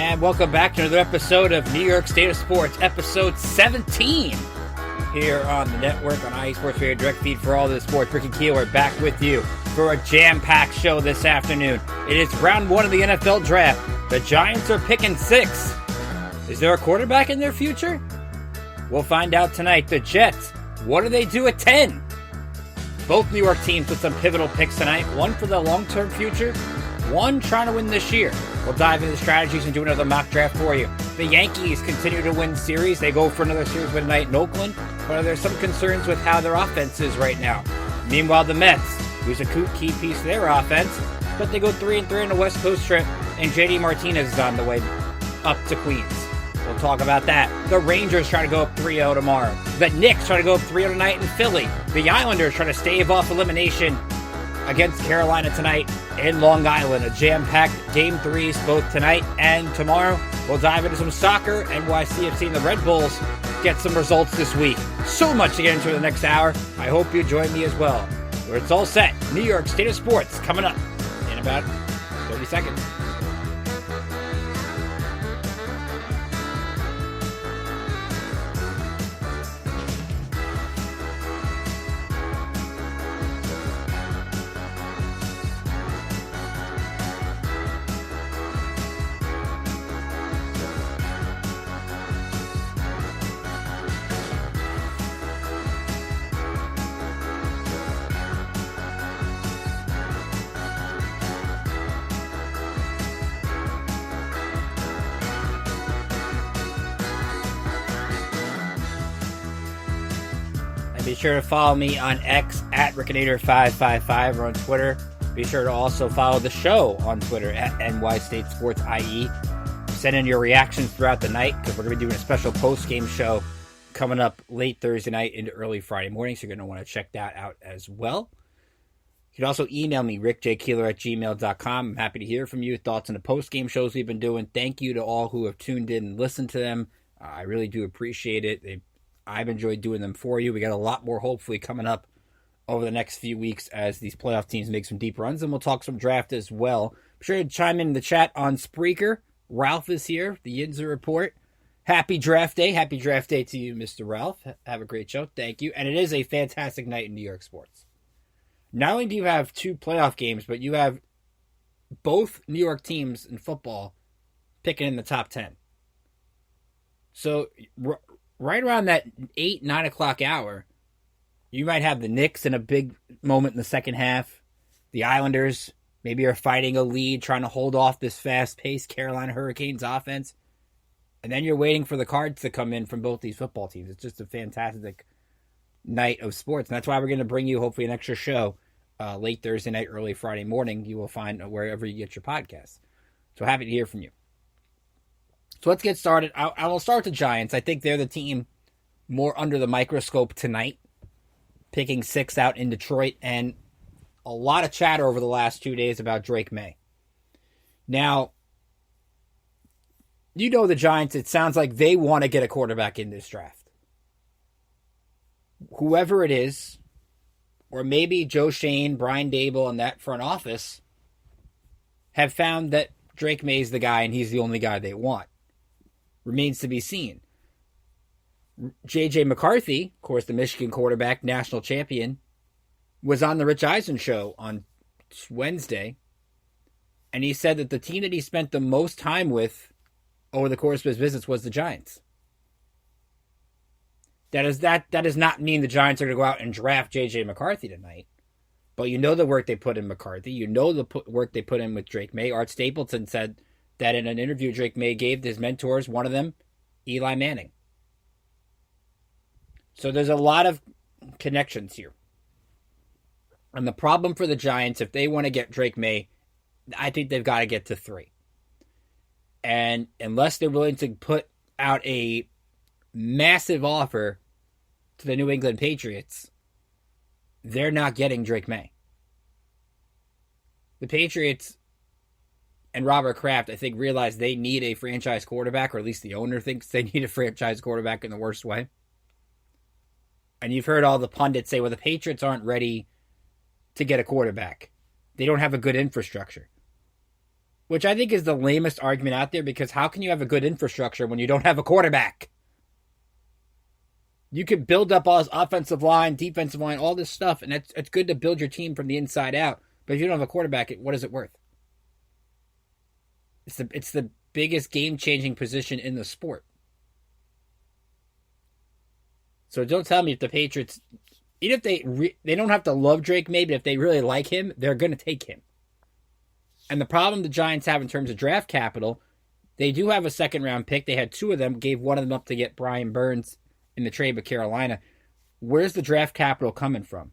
And welcome back to another episode of New York State of Sports, episode 17, here on the network on IE Sports Radio Direct Feed for all the sports. Rick and Keel are back with you for a jam-packed show this afternoon. It is round one of the NFL draft. The Giants are picking 6. Is there a quarterback in their future? We'll find out tonight. The Jets, what do they do at 10? Both New York teams with some pivotal picks tonight. One for the long-term future, one trying to win this year. We'll dive into the strategies and do another mock draft for you. The Yankees continue to win series. They go for another series win tonight in Oakland, but there's some concerns with how their offense is right now. Meanwhile, the Mets lose a key piece of their offense, but they go 3-3 on the West Coast trip, and JD Martinez is on the way up to Queens. We'll talk about that. The Rangers try to go up 3-0 tomorrow. The Knicks try to go up 3-0 tonight in Philly. The Islanders try to stave off elimination against Carolina tonight in Long Island. A jam-packed Game 3s both tonight and tomorrow. We'll dive into some soccer, NYC have seen the Red Bulls get some results this week. So much to get into the next hour. I hope you join me as well. Where it's all set. New York State of Sports coming up in about 30 seconds. Be sure to follow me on X at Rickinator555 or on Twitter. Be sure to also follow the show on Twitter at NY State Sports IE. Send in your reactions throughout the night because we're going to be doing a special post-game show coming up late Thursday night into early Friday morning, so you're going to want to check that out as well. You can also email me, rickjkeeler@gmail.com. I'm happy to hear from you. Thoughts on the post-game shows we've been doing. Thank you to all who have tuned in and listened to them. I really do appreciate it. I've enjoyed doing them for you. We got a lot more hopefully coming up over the next few weeks as these playoff teams make some deep runs, and we'll talk some draft as well. Be sure to chime in the chat on Spreaker. Ralph is here, the Yinzer Report. Happy draft day. Happy draft day to you, Mr. Ralph. Have a great show. Thank you. And it is a fantastic night in New York sports. Not only do you have 2 playoff games, but you have both New York teams in football picking in the top 10. So right around that 8, 9 o'clock hour, you might have the Knicks in a big moment in the second half. The Islanders maybe are fighting a lead, trying to hold off this fast-paced Carolina Hurricanes offense. And then you're waiting for the cards to come in from both these football teams. It's just a fantastic night of sports. And that's why we're going to bring you hopefully an extra show late Thursday night, early Friday morning. You will find wherever you get your podcasts. So happy to hear from you. So let's get started. I will start with the Giants. I think they're the team more under the microscope tonight, picking 6 out in Detroit, and a lot of chatter over the last 2 days about Drake May. Now, you know the Giants, it sounds like they want to get a quarterback in this draft. Whoever it is, or maybe Joe Shane, Brian Dable, and that front office have found that Drake May's the guy and he's the only guy they want. Remains to be seen. J.J. McCarthy, of course, the Michigan quarterback, national champion, was on the Rich Eisen show on Wednesday, and he said that the team that he spent the most time with over the course of his visits was the Giants. That does not mean the Giants are going to go out and draft J.J. McCarthy tonight, but you know the work they put in McCarthy. You know the work they put in with Drake May. Art Stapleton said that in an interview Drake May gave to his mentors, one of them, Eli Manning. So there's a lot of connections here. And the problem for the Giants, if they want to get Drake May, I think they've got to get to 3. And unless they're willing to put out a massive offer to the New England Patriots, they're not getting Drake May. The Patriots and Robert Kraft, I think, realize they need a franchise quarterback, or at least the owner thinks they need a franchise quarterback in the worst way. And you've heard all the pundits say, well, the Patriots aren't ready to get a quarterback. They don't have a good infrastructure. which I think is the lamest argument out there, because how can you have a good infrastructure when you don't have a quarterback? You can build up all this offensive line, defensive line, all this stuff, and it's good to build your team from the inside out. But if you don't have a quarterback, what is it worth? It's the biggest game-changing position in the sport. So don't tell me if the Patriots, even if they don't have to love Drake May, but if they really like him, they're going to take him. And the problem the Giants have in terms of draft capital, they do have a second-round pick. They had two of them, gave one of them up to get Brian Burns in the trade with Carolina. Where's the draft capital coming from?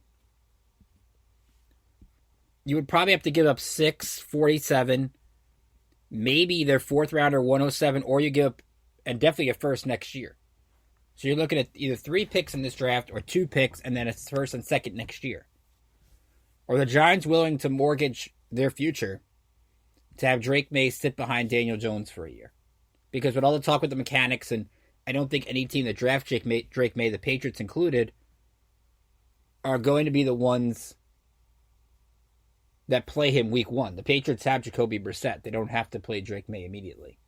You would probably have to give up 647, maybe their fourth rounder 107, or you give up, and definitely a first next year. So you're looking at either 3 picks in this draft or 2 picks and then a first and second next year. Or the Giants willing to mortgage their future to have Drake May sit behind Daniel Jones for a year? Because with all the talk with the mechanics, and I don't think any team that drafts Drake May, the Patriots included, are going to be the ones that play him week 1. The Patriots have Jacoby Brissett. They don't have to play Drake May immediately.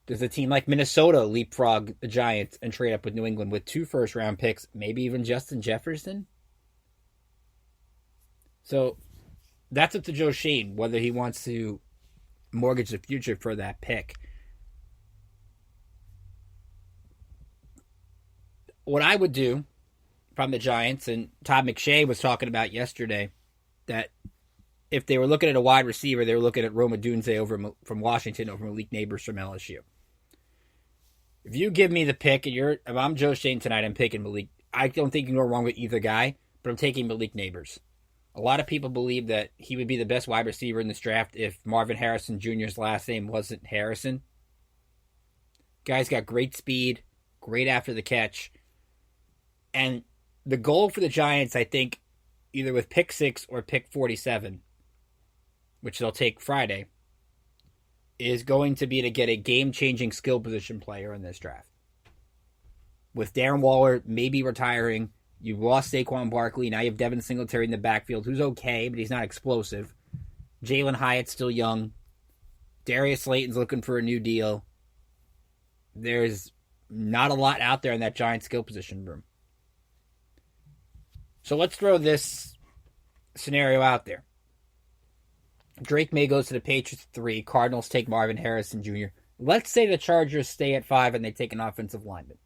Does a team like Minnesota leapfrog the Giants and trade up with New England with 2 first-round picks, maybe even Justin Jefferson? So that's up to Joe Schoen, whether he wants to mortgage the future for that pick. What I would do from the Giants, and Todd McShay was talking about yesterday, that if they were looking at a wide receiver, they were looking at Rome Odunze from Washington over Malik Neighbors from LSU. If you give me the pick, and if I'm Joe Schoen tonight, I'm picking Malik. I don't think you can go wrong with either guy, but I'm taking Malik Neighbors. A lot of people believe that he would be the best wide receiver in this draft if Marvin Harrison Jr.'s last name wasn't Harrison. Guy's got great speed, great after the catch. And the goal for the Giants, I think, either with pick 6 or pick 47, which they'll take Friday, is going to be to get a game-changing skill position player in this draft. With Darren Waller maybe retiring, you've lost Saquon Barkley, now you have Devin Singletary in the backfield, who's okay, but he's not explosive. Jalen Hyatt's still young. Darius Slayton's looking for a new deal. There's not a lot out there in that Giant skill position room. So let's throw this scenario out there. Drake May goes to the Patriots at 3. Cardinals take Marvin Harrison Jr. Let's say the Chargers stay at 5 and they take an offensive lineman.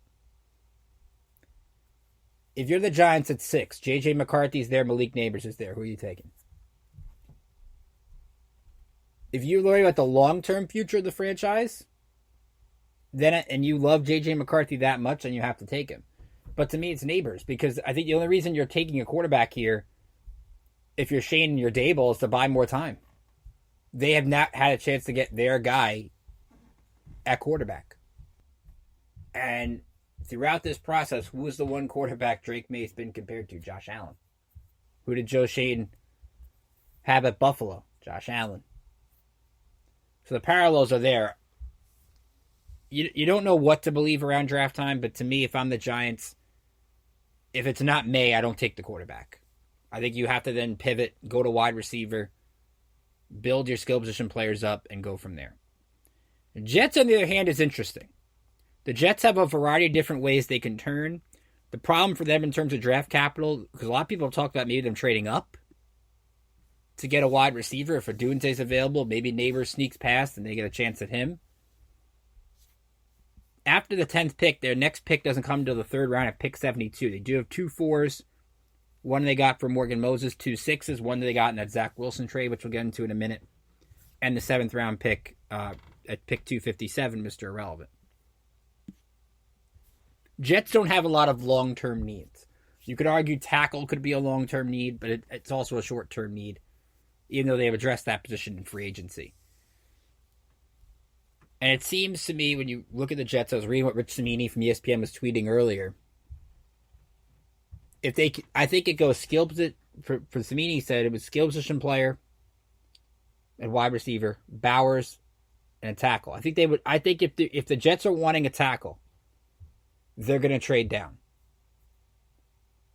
If you're the Giants at 6, J.J. McCarthy's there, Malik Neighbors is there. Who are you taking? If you're worried about the long-term future of the franchise, and you love J.J. McCarthy that much, then you have to take him. But to me, it's Neighbors, because I think the only reason you're taking a quarterback here, if you're Shane and you're Dable, is to buy more time. They have not had a chance to get their guy at quarterback. And throughout this process, who was the one quarterback Drake May's been compared to? Josh Allen. Who did Joe Schoen have at Buffalo? Josh Allen. So the parallels are there. You don't know what to believe around draft time, but to me, if I'm the Giants, if it's not May, I don't take the quarterback. I think you have to then pivot, go to wide receiver, build your skill position players up, and go from there. The Jets, on the other hand, is interesting. The Jets have a variety of different ways they can turn. The problem for them in terms of draft capital, because a lot of people have talked about maybe them trading up to get a wide receiver. If Odunze's available, maybe Neighbors sneaks past and they get a chance at him. After the 10th pick, their next pick doesn't come until the 3rd round at pick 72. They do have 2 4s. One they got from Morgan Moses, 2 6s. One they got in that Zach Wilson trade, which we'll get into in a minute. And the 7th round pick at pick 257, Mr. Irrelevant. Jets don't have a lot of long-term needs. You could argue tackle could be a long-term need, but it's also a short-term need, even though they have addressed that position in free agency. And it seems to me, when you look at the Jets, I was reading what Rich Cimini from ESPN was tweeting earlier. I think it goes skill position. For Cimini, he said it was skill position player and wide receiver, Bowers, and a tackle. I think they would. I think if the Jets are wanting a tackle, they're going to trade down.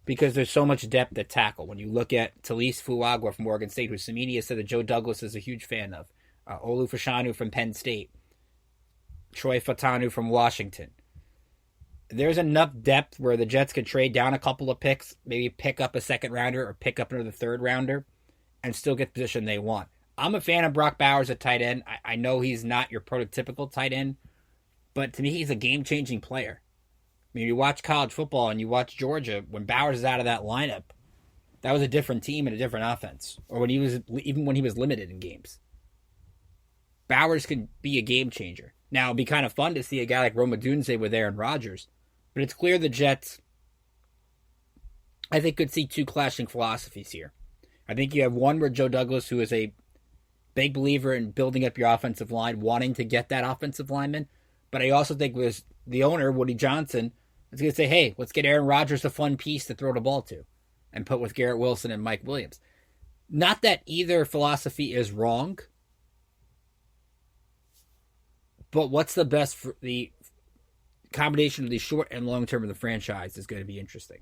because there's so much depth at tackle. When you look at Talise Fuagua from Oregon State, who Samini has said that Joe Douglas is a huge fan of, Olu Fashanu from Penn State, Troy Fatanu from Washington. There's enough depth where the Jets could trade down a couple of picks, maybe pick up a second rounder or pick up another third rounder, and still get the position they want. I'm a fan of Brock Bowers at tight end. I know he's not your prototypical tight end, but to me, he's a game-changing player. I mean, you watch college football and you watch Georgia, when Bowers is out of that lineup, that was a different team and a different offense. Or when he was limited in games. Bowers could be a game changer. Now, it'd be kind of fun to see a guy like Rome Odunze with Aaron Rodgers, but it's clear the Jets, I think, could see two clashing philosophies here. I think you have one where Joe Douglas, who is a big believer in building up your offensive line, wanting to get that offensive lineman, but I also think was the owner, Woody Johnson, is going to say, hey, let's get Aaron Rodgers a fun piece to throw the ball to and put with Garrett Wilson and Mike Williams. Not that either philosophy is wrong, but what's the best for the combination of the short and long term of the franchise is going to be interesting.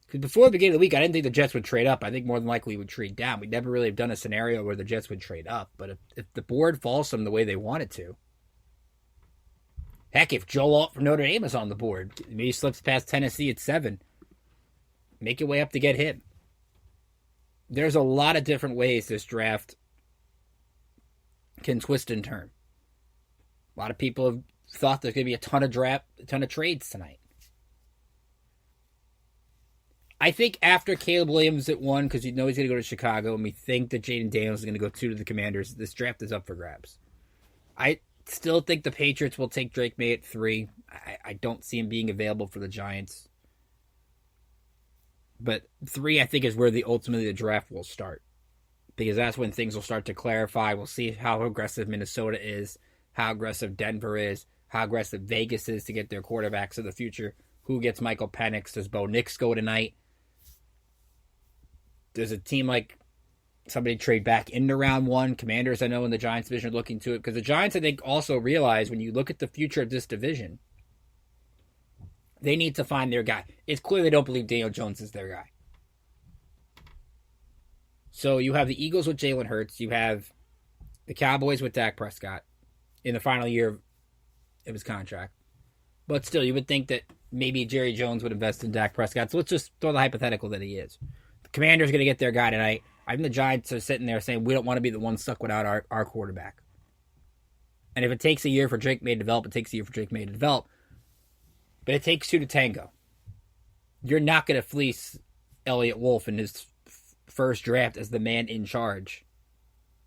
Because before the beginning of the week, I didn't think the Jets would trade up. I think more than likely would trade down. We never really have done a scenario where the Jets would trade up. But if the board falls them the way they want it to, heck, if Joe Alt from Notre Dame is on the board, maybe he slips past Tennessee at 7, make your way up to get him. There's a lot of different ways this draft can twist and turn. A lot of people have thought there's going to be a ton of trades tonight. I think after Caleb Williams at 1, because you know he's going to go to Chicago, and we think that Jaden Daniels is going to go 2 to the Commanders, this draft is up for grabs. I still think the Patriots will take Drake May at 3. I don't see him being available for the Giants. But 3, I think, is where ultimately the draft will start. Because that's when things will start to clarify. We'll see how aggressive Minnesota is, how aggressive Denver is, how aggressive Vegas is to get their quarterbacks of the future. Who gets Michael Penix? Does Bo Nix go tonight? Does a team like somebody trade back into round 1? Commanders, I know, in the Giants division are looking to it. Because the Giants, I think, also realize when you look at the future of this division, they need to find their guy. It's clear they don't believe Daniel Jones is their guy. So you have the Eagles with Jalen Hurts. You have the Cowboys with Dak Prescott in the final year of his contract. But still, you would think that maybe Jerry Jones would invest in Dak Prescott. So let's just throw the hypothetical that he is. The Commanders are going to get their guy tonight. I think the Giants are sitting there saying, we don't want to be the ones stuck without our quarterback. And if it takes a year for Drake May to develop, it takes a year for Drake May to develop. But it takes 2 to tango. You're not going to fleece Elliott Wolf in his first draft as the man in charge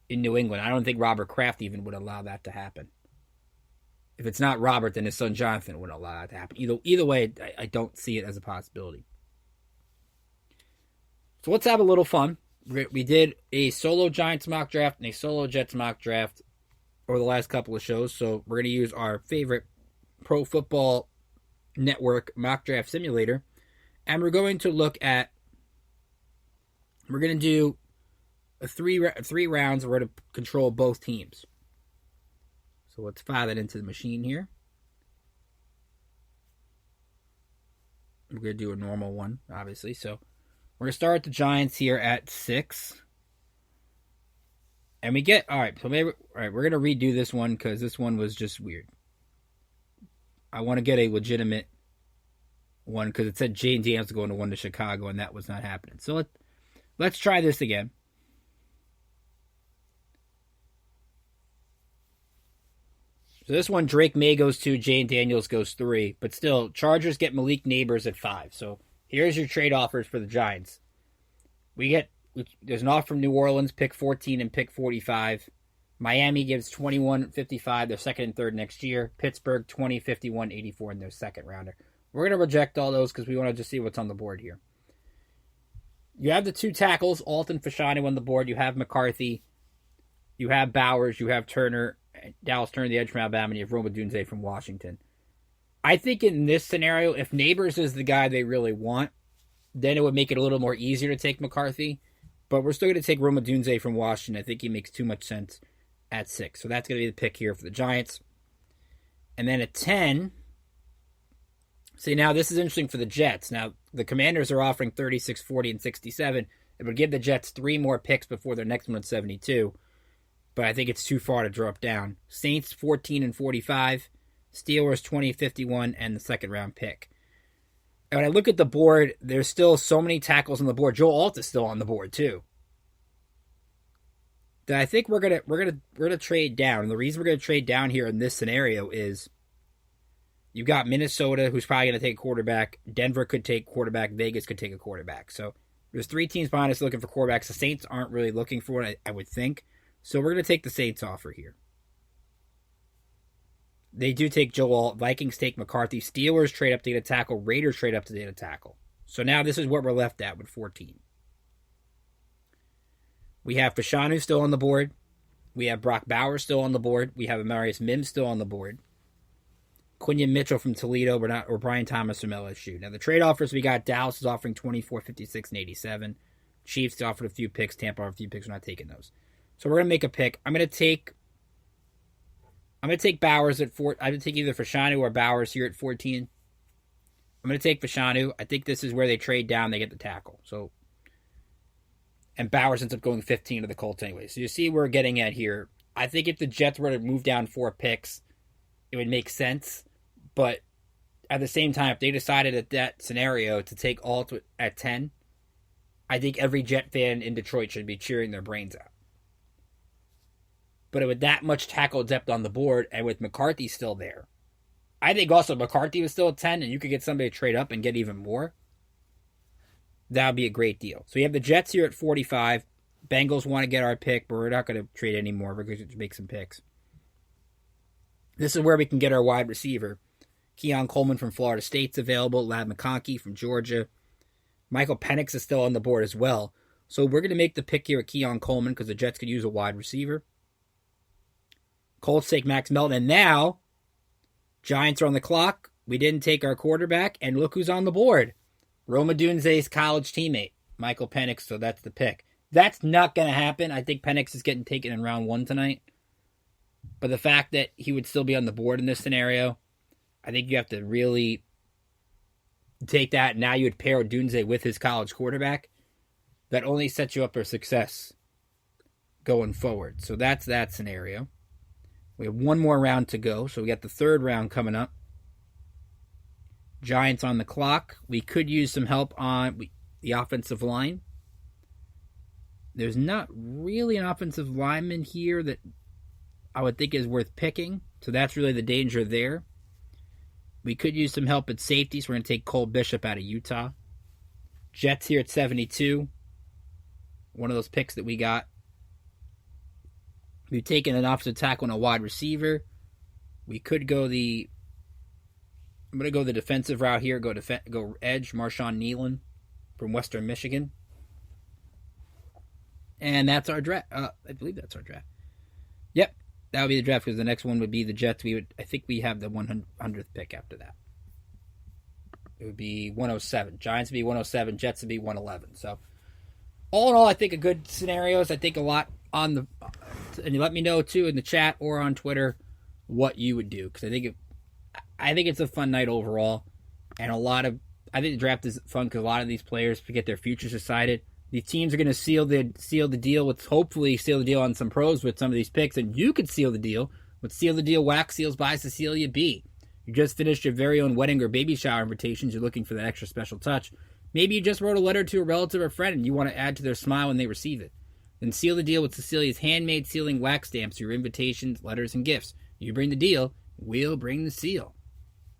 in New England. I don't think Robert Kraft even would allow that to happen. If it's not Robert, then his son Jonathan would allow that to happen. Either way, I don't see it as a possibility. So let's have a little fun. We did a solo Giants mock draft and a solo Jets mock draft over the last couple of shows. So we're going to use our favorite Pro Football Network mock draft simulator. And we're going to look at, we're going to do a three rounds. We're going to control both teams. So let's fire that into the machine here. We're going to do a normal one, obviously. So we're going to start the Giants here at 6. And we get, we're going to redo this one because this one was just weird. I want to get a legitimate one because it said Jane Daniels going to 1 to Chicago, and that was not happening. So let's try this again. So this one, Drake May goes 2, Jane Daniels goes 3. But still, Chargers get Malik Neighbors at 5. So here's your trade offers for the Giants. There's an offer from New Orleans, pick 14 and pick 45. Miami gives 21, 55, their second and third next year. Pittsburgh, 20, 51, 84 in their second rounder. We're going to reject all those because we want to just see what's on the board here. You have the 2 tackles, Alt and Fashanu on the board. You have McCarthy. You have Bowers. You have Turner. Dallas Turner, the edge from Alabama, and you have Rome Odunze from Washington. I think in this scenario, if Neighbors is the guy they really want, then it would make it a little more easier to take McCarthy. But we're still going to take Rome Odunze from Washington. I think he makes too much sense at 6. So that's going to be the pick here for the Giants. And then at 10, See, now this is interesting for the Jets. Now, the Commanders are offering 36, 40, and 67. It would give the Jets 3 more picks before their next one at 72. But I think it's too far to drop down. Saints 14 and 45. Steelers 20, 51, and the second round pick. And when I look at the board, there's still so many tackles on the board. Joe Alt is still on the board too. That I think we're gonna trade down. And the reason we're gonna trade down here in this scenario is you've got Minnesota, who's probably going to take a quarterback. Denver could take quarterback. Vegas could take a quarterback. So there's 3 teams behind us looking for quarterbacks. The Saints aren't really looking for one, I would think. So we're going to take the Saints offer here. They do take Joel. Vikings take McCarthy. Steelers trade up to get a tackle. Raiders trade up to get a tackle. So now this is what we're left at with 14. We have Fashanu still on the board. We have Brock Bowers still on the board. We have Amarius Mims still on the board. Quinion Mitchell from Toledo, or Brian Thomas from LSU. Now, the trade offers we got, Dallas is offering 24, 56, and 87. Chiefs offered a few picks. Tampa offered a few picks. We're not taking those. So we're going to make a pick. I'm going to take Bowers at 4. I'm going to take either Fashanu or Bowers here at 14. I'm going to take Fashanu. I think this is where they trade down. They get the tackle. So, and Bowers ends up going 15 to the Colts anyway. So you see where we're getting at here. I think if the Jets were to move down 4 picks, it would make sense. But at the same time, if they decided at that scenario to take Alt at 10, I think every Jet fan in Detroit should be cheering their brains out. But with that much tackle depth on the board, and with McCarthy still there, I think also McCarthy was still at 10, and you could get somebody to trade up and get even more. That would be a great deal. So you have the Jets here at 45. Bengals want to get our pick, but we're not going to trade anymore. We're going to make some picks. This is where we can get our wide receiver. Keon Coleman from Florida State's available. Ladd McConkey from Georgia. Michael Penix is still on the board as well. So we're going to make the pick here at Keon Coleman because the Jets could use a wide receiver. Colts take Max Melton. And now, Giants are on the clock. We didn't take our quarterback. And look who's on the board. Roma Dunze's college teammate, Michael Penix. So that's the pick. That's not going to happen. I think Penix is getting taken in round 1 tonight. But the fact that he would still be on the board in this scenario, I think you have to really take that. Now you would pair Dunze with his college quarterback. That only sets you up for success going forward. So that's that scenario. We have one more round to go. So we got the 3rd round coming up. Giants on the clock. We could use some help on the offensive line. There's not really an offensive lineman here that I would think is worth picking. So that's really the danger there. We could use some help at safety, so we're going to take Cole Bishop out of Utah. Jets here at 72. One of those picks that we got. We've taken an offensive tackle and a wide receiver. We could go I'm going to go the defensive route here. Go edge, Marshawn Nealon from Western Michigan. And that's our draft. I believe that's our draft. Yep. That would be the draft because the next one would be the Jets. I think we have the 100th pick after that. It would be 107. Giants would be 107. Jets would be 111. So, all in all, I think a good scenarios. I think a lot on the... And you let me know, too, in the chat or on Twitter what you would do. Because I think it's a fun night overall. And I think the draft is fun because a lot of these players get their futures decided. These teams are going to seal the deal hopefully seal the deal on some pros with some of these picks, and you could seal the deal with Seal the Deal Wax Seals by Cecilia B. You just finished your very own wedding or baby shower invitations. You're looking for that extra special touch. Maybe you just wrote a letter to a relative or friend and you want to add to their smile when they receive it. Then seal the deal with Cecilia's handmade sealing wax stamps for your invitations, letters, and gifts. You bring the deal, we'll bring the seal.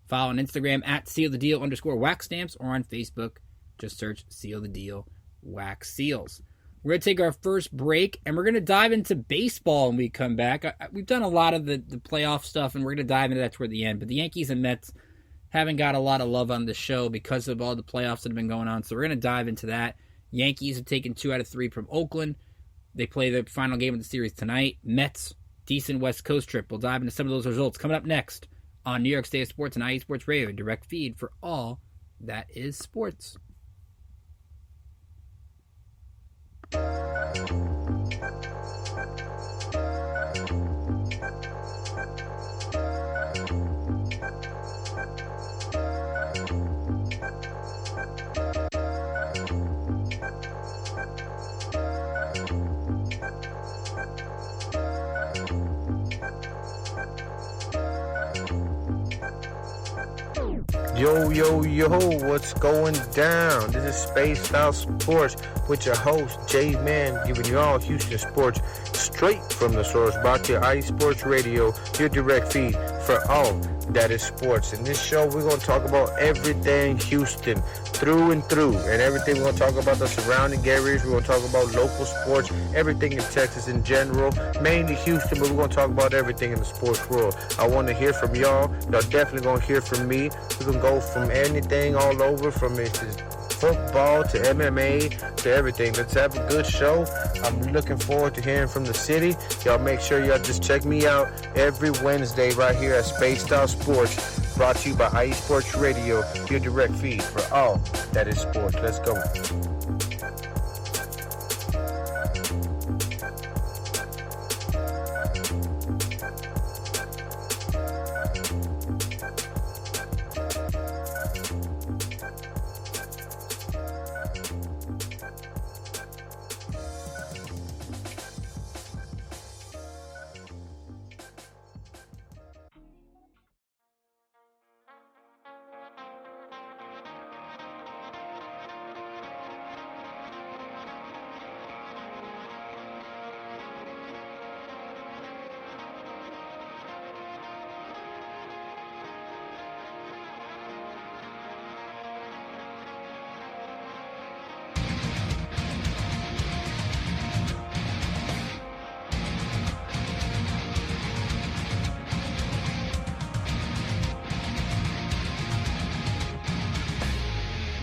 Follow on Instagram at SealTheDeal_wax stamps or on Facebook. Just search Seal the Deal Wax Seals. We're going to take our first break, and we're going to dive into baseball when we come back. We've done a lot of the playoff stuff, and we're going to dive into that toward the end. But the Yankees and Mets haven't got a lot of love on the show because of all the playoffs that have been going on. So we're going to dive into that. Yankees have taken 2 out of 3 from Oakland. They play the final game of the series tonight. Mets, decent West Coast trip. We'll dive into some of those results coming up next on New York State of Sports and IE Sports Radio, direct feed for all that is sports. Yo, yo, yo, what's going down? This is Spaced Out Sports with your host, J-Man, giving you all Houston sports straight from the source. Brought to you IE Sports Radio, your direct feed for all that is sports. In this show, we're going to talk about everything Houston, through and through, and everything. We're going to talk about the surrounding areas. We're going to talk about local sports, everything in Texas in general, mainly Houston, but we're going to talk about everything in the sports world. I want to hear from y'all. Y'all definitely going to hear from me. We're going to go from anything all over, from football to MMA to everything. Let's have a good show. I'm looking forward to hearing from the city. Y'all make sure y'all just check me out every Wednesday right here at Spaced Out Sports, brought to you by IE Sports Radio, your direct feed for all that is sports. Let's go.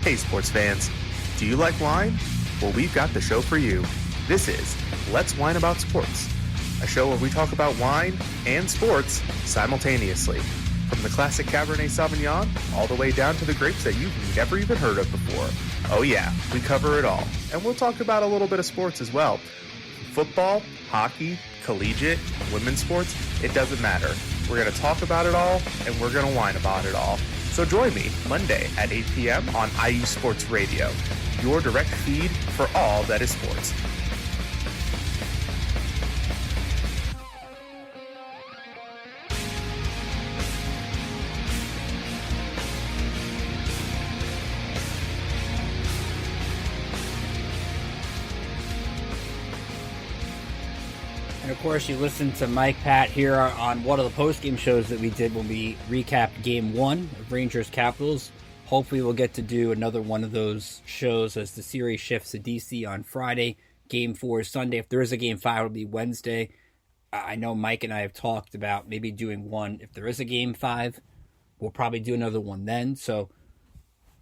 Hey sports fans, do you like wine? Well, we've got the show for you. This is Let's Wine About Sports, a show where we talk about wine and sports simultaneously. From the classic Cabernet Sauvignon all the way down to the grapes that you've never even heard of before. Oh yeah, we cover it all. And we'll talk about a little bit of sports as well. Football, hockey, collegiate, women's sports, it doesn't matter. We're going to talk about it all, and we're going to whine about it all. So join me Monday at 8 p.m. on IU Sports Radio, your direct feed for all that is sports. And of course, you listen to Mike Pat here on one of the post-game shows that we did when we recapped Game 1 of Rangers Capitals. Hopefully we'll get to do another one of those shows as the series shifts to DC on Friday. Game 4 is Sunday. If there is a Game 5, it'll be Wednesday. I know Mike and I have talked about maybe doing one. If there is a Game 5, we'll probably do another one then. So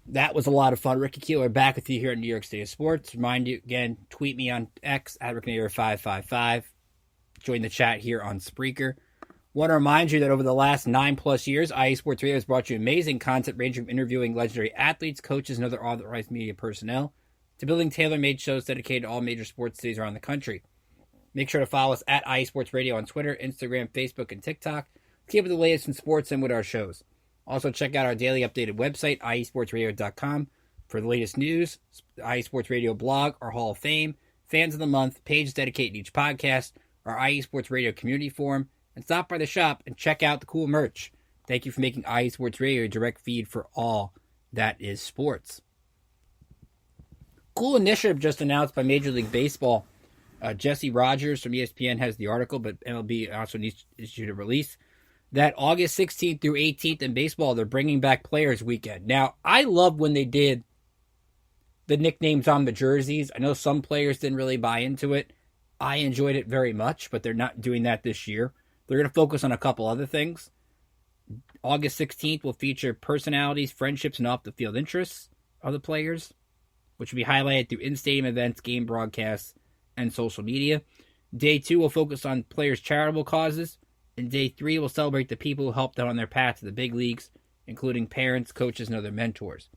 that was a lot of fun. Ricky Keeler back with you here in New York State of Sports. Remind you again, tweet me on X at RickNader555. Join the chat here on Spreaker. Want to remind you that over the last 9+ years, IE Sports Radio has brought you amazing content ranging from interviewing legendary athletes, coaches, and other authorized media personnel to building tailor-made shows dedicated to all major sports cities around the country. Make sure to follow us at IE Sports Radio on Twitter, Instagram, Facebook, and TikTok to keep up with the latest in sports and with our shows. Also, check out our daily updated website, iesportsradio.com, for the latest news, IE Sports Radio blog, our Hall of Fame, Fans of the Month, pages dedicated to each podcast, our IE Sports Radio community forum, and stop by the shop and check out the cool merch. Thank you for making IE Sports Radio a direct feed for all that is sports. Cool initiative just announced by Major League Baseball. Jesse Rogers from ESPN has the article, but MLB also needs to issue a release. That August 16th through 18th in baseball, they're bringing back Players Weekend. Now, I love when they did the nicknames on the jerseys. I know some players didn't really buy into it. I enjoyed it very much, but they're not doing that this year. They're going to focus on a couple other things. August 16th will feature personalities, friendships, and off-the-field interests of the players, which will be highlighted through in-stadium events, game broadcasts, and social media. Day 2 will focus on players' charitable causes, and Day 3 will celebrate the people who helped them on their path to the big leagues, including parents, coaches, and other mentors.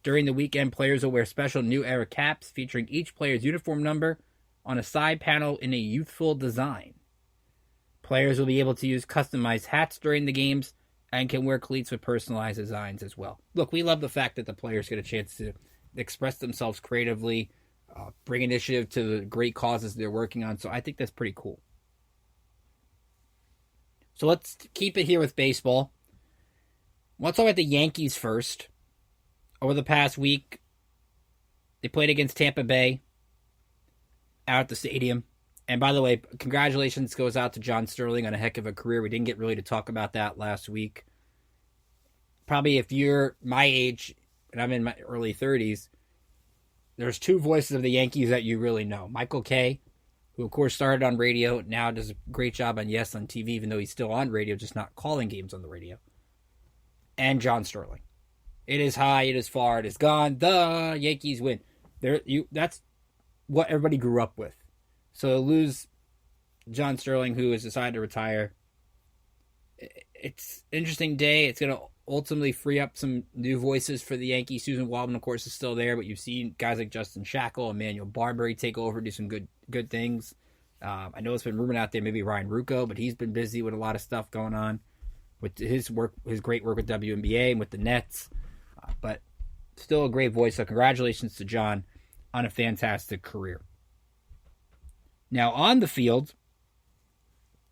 During the weekend, players will wear special New Era caps featuring each player's uniform number on a side panel in a youthful design. Players will be able to use customized hats during the games and can wear cleats with personalized designs as well. Look, we love the fact that the players get a chance to express themselves creatively, bring initiative to the great causes they're working on, so I think that's pretty cool. So let's keep it here with baseball. Let's talk about the Yankees first. Over the past week, they played against Tampa Bay out at the stadium. And by the way, congratulations goes out to John Sterling on a heck of a career. We didn't get really to talk about that last week. Probably if you're my age, and I'm in my early 30s, there's two voices of the Yankees that you really know. Michael Kay, who of course started on radio, now does a great job on Yes on TV, even though he's still on radio, just not calling games on the radio. And John Sterling. It is high, it is far, it is gone. The Yankees win. That's what everybody grew up with. So to lose John Sterling, who has decided to retire, it's an interesting day. It's going to ultimately free up some new voices for the Yankees. Susan Waldman, of course, is still there, but you've seen guys like Justin Shackle, Emmanuel Barberry take over, do some good things. I know it's been rumored out there, maybe Ryan Rucco, but he's been busy with a lot of stuff going on with his great work with WNBA and with the Nets. But still a great voice. So congratulations to John on a fantastic career. Now on the field,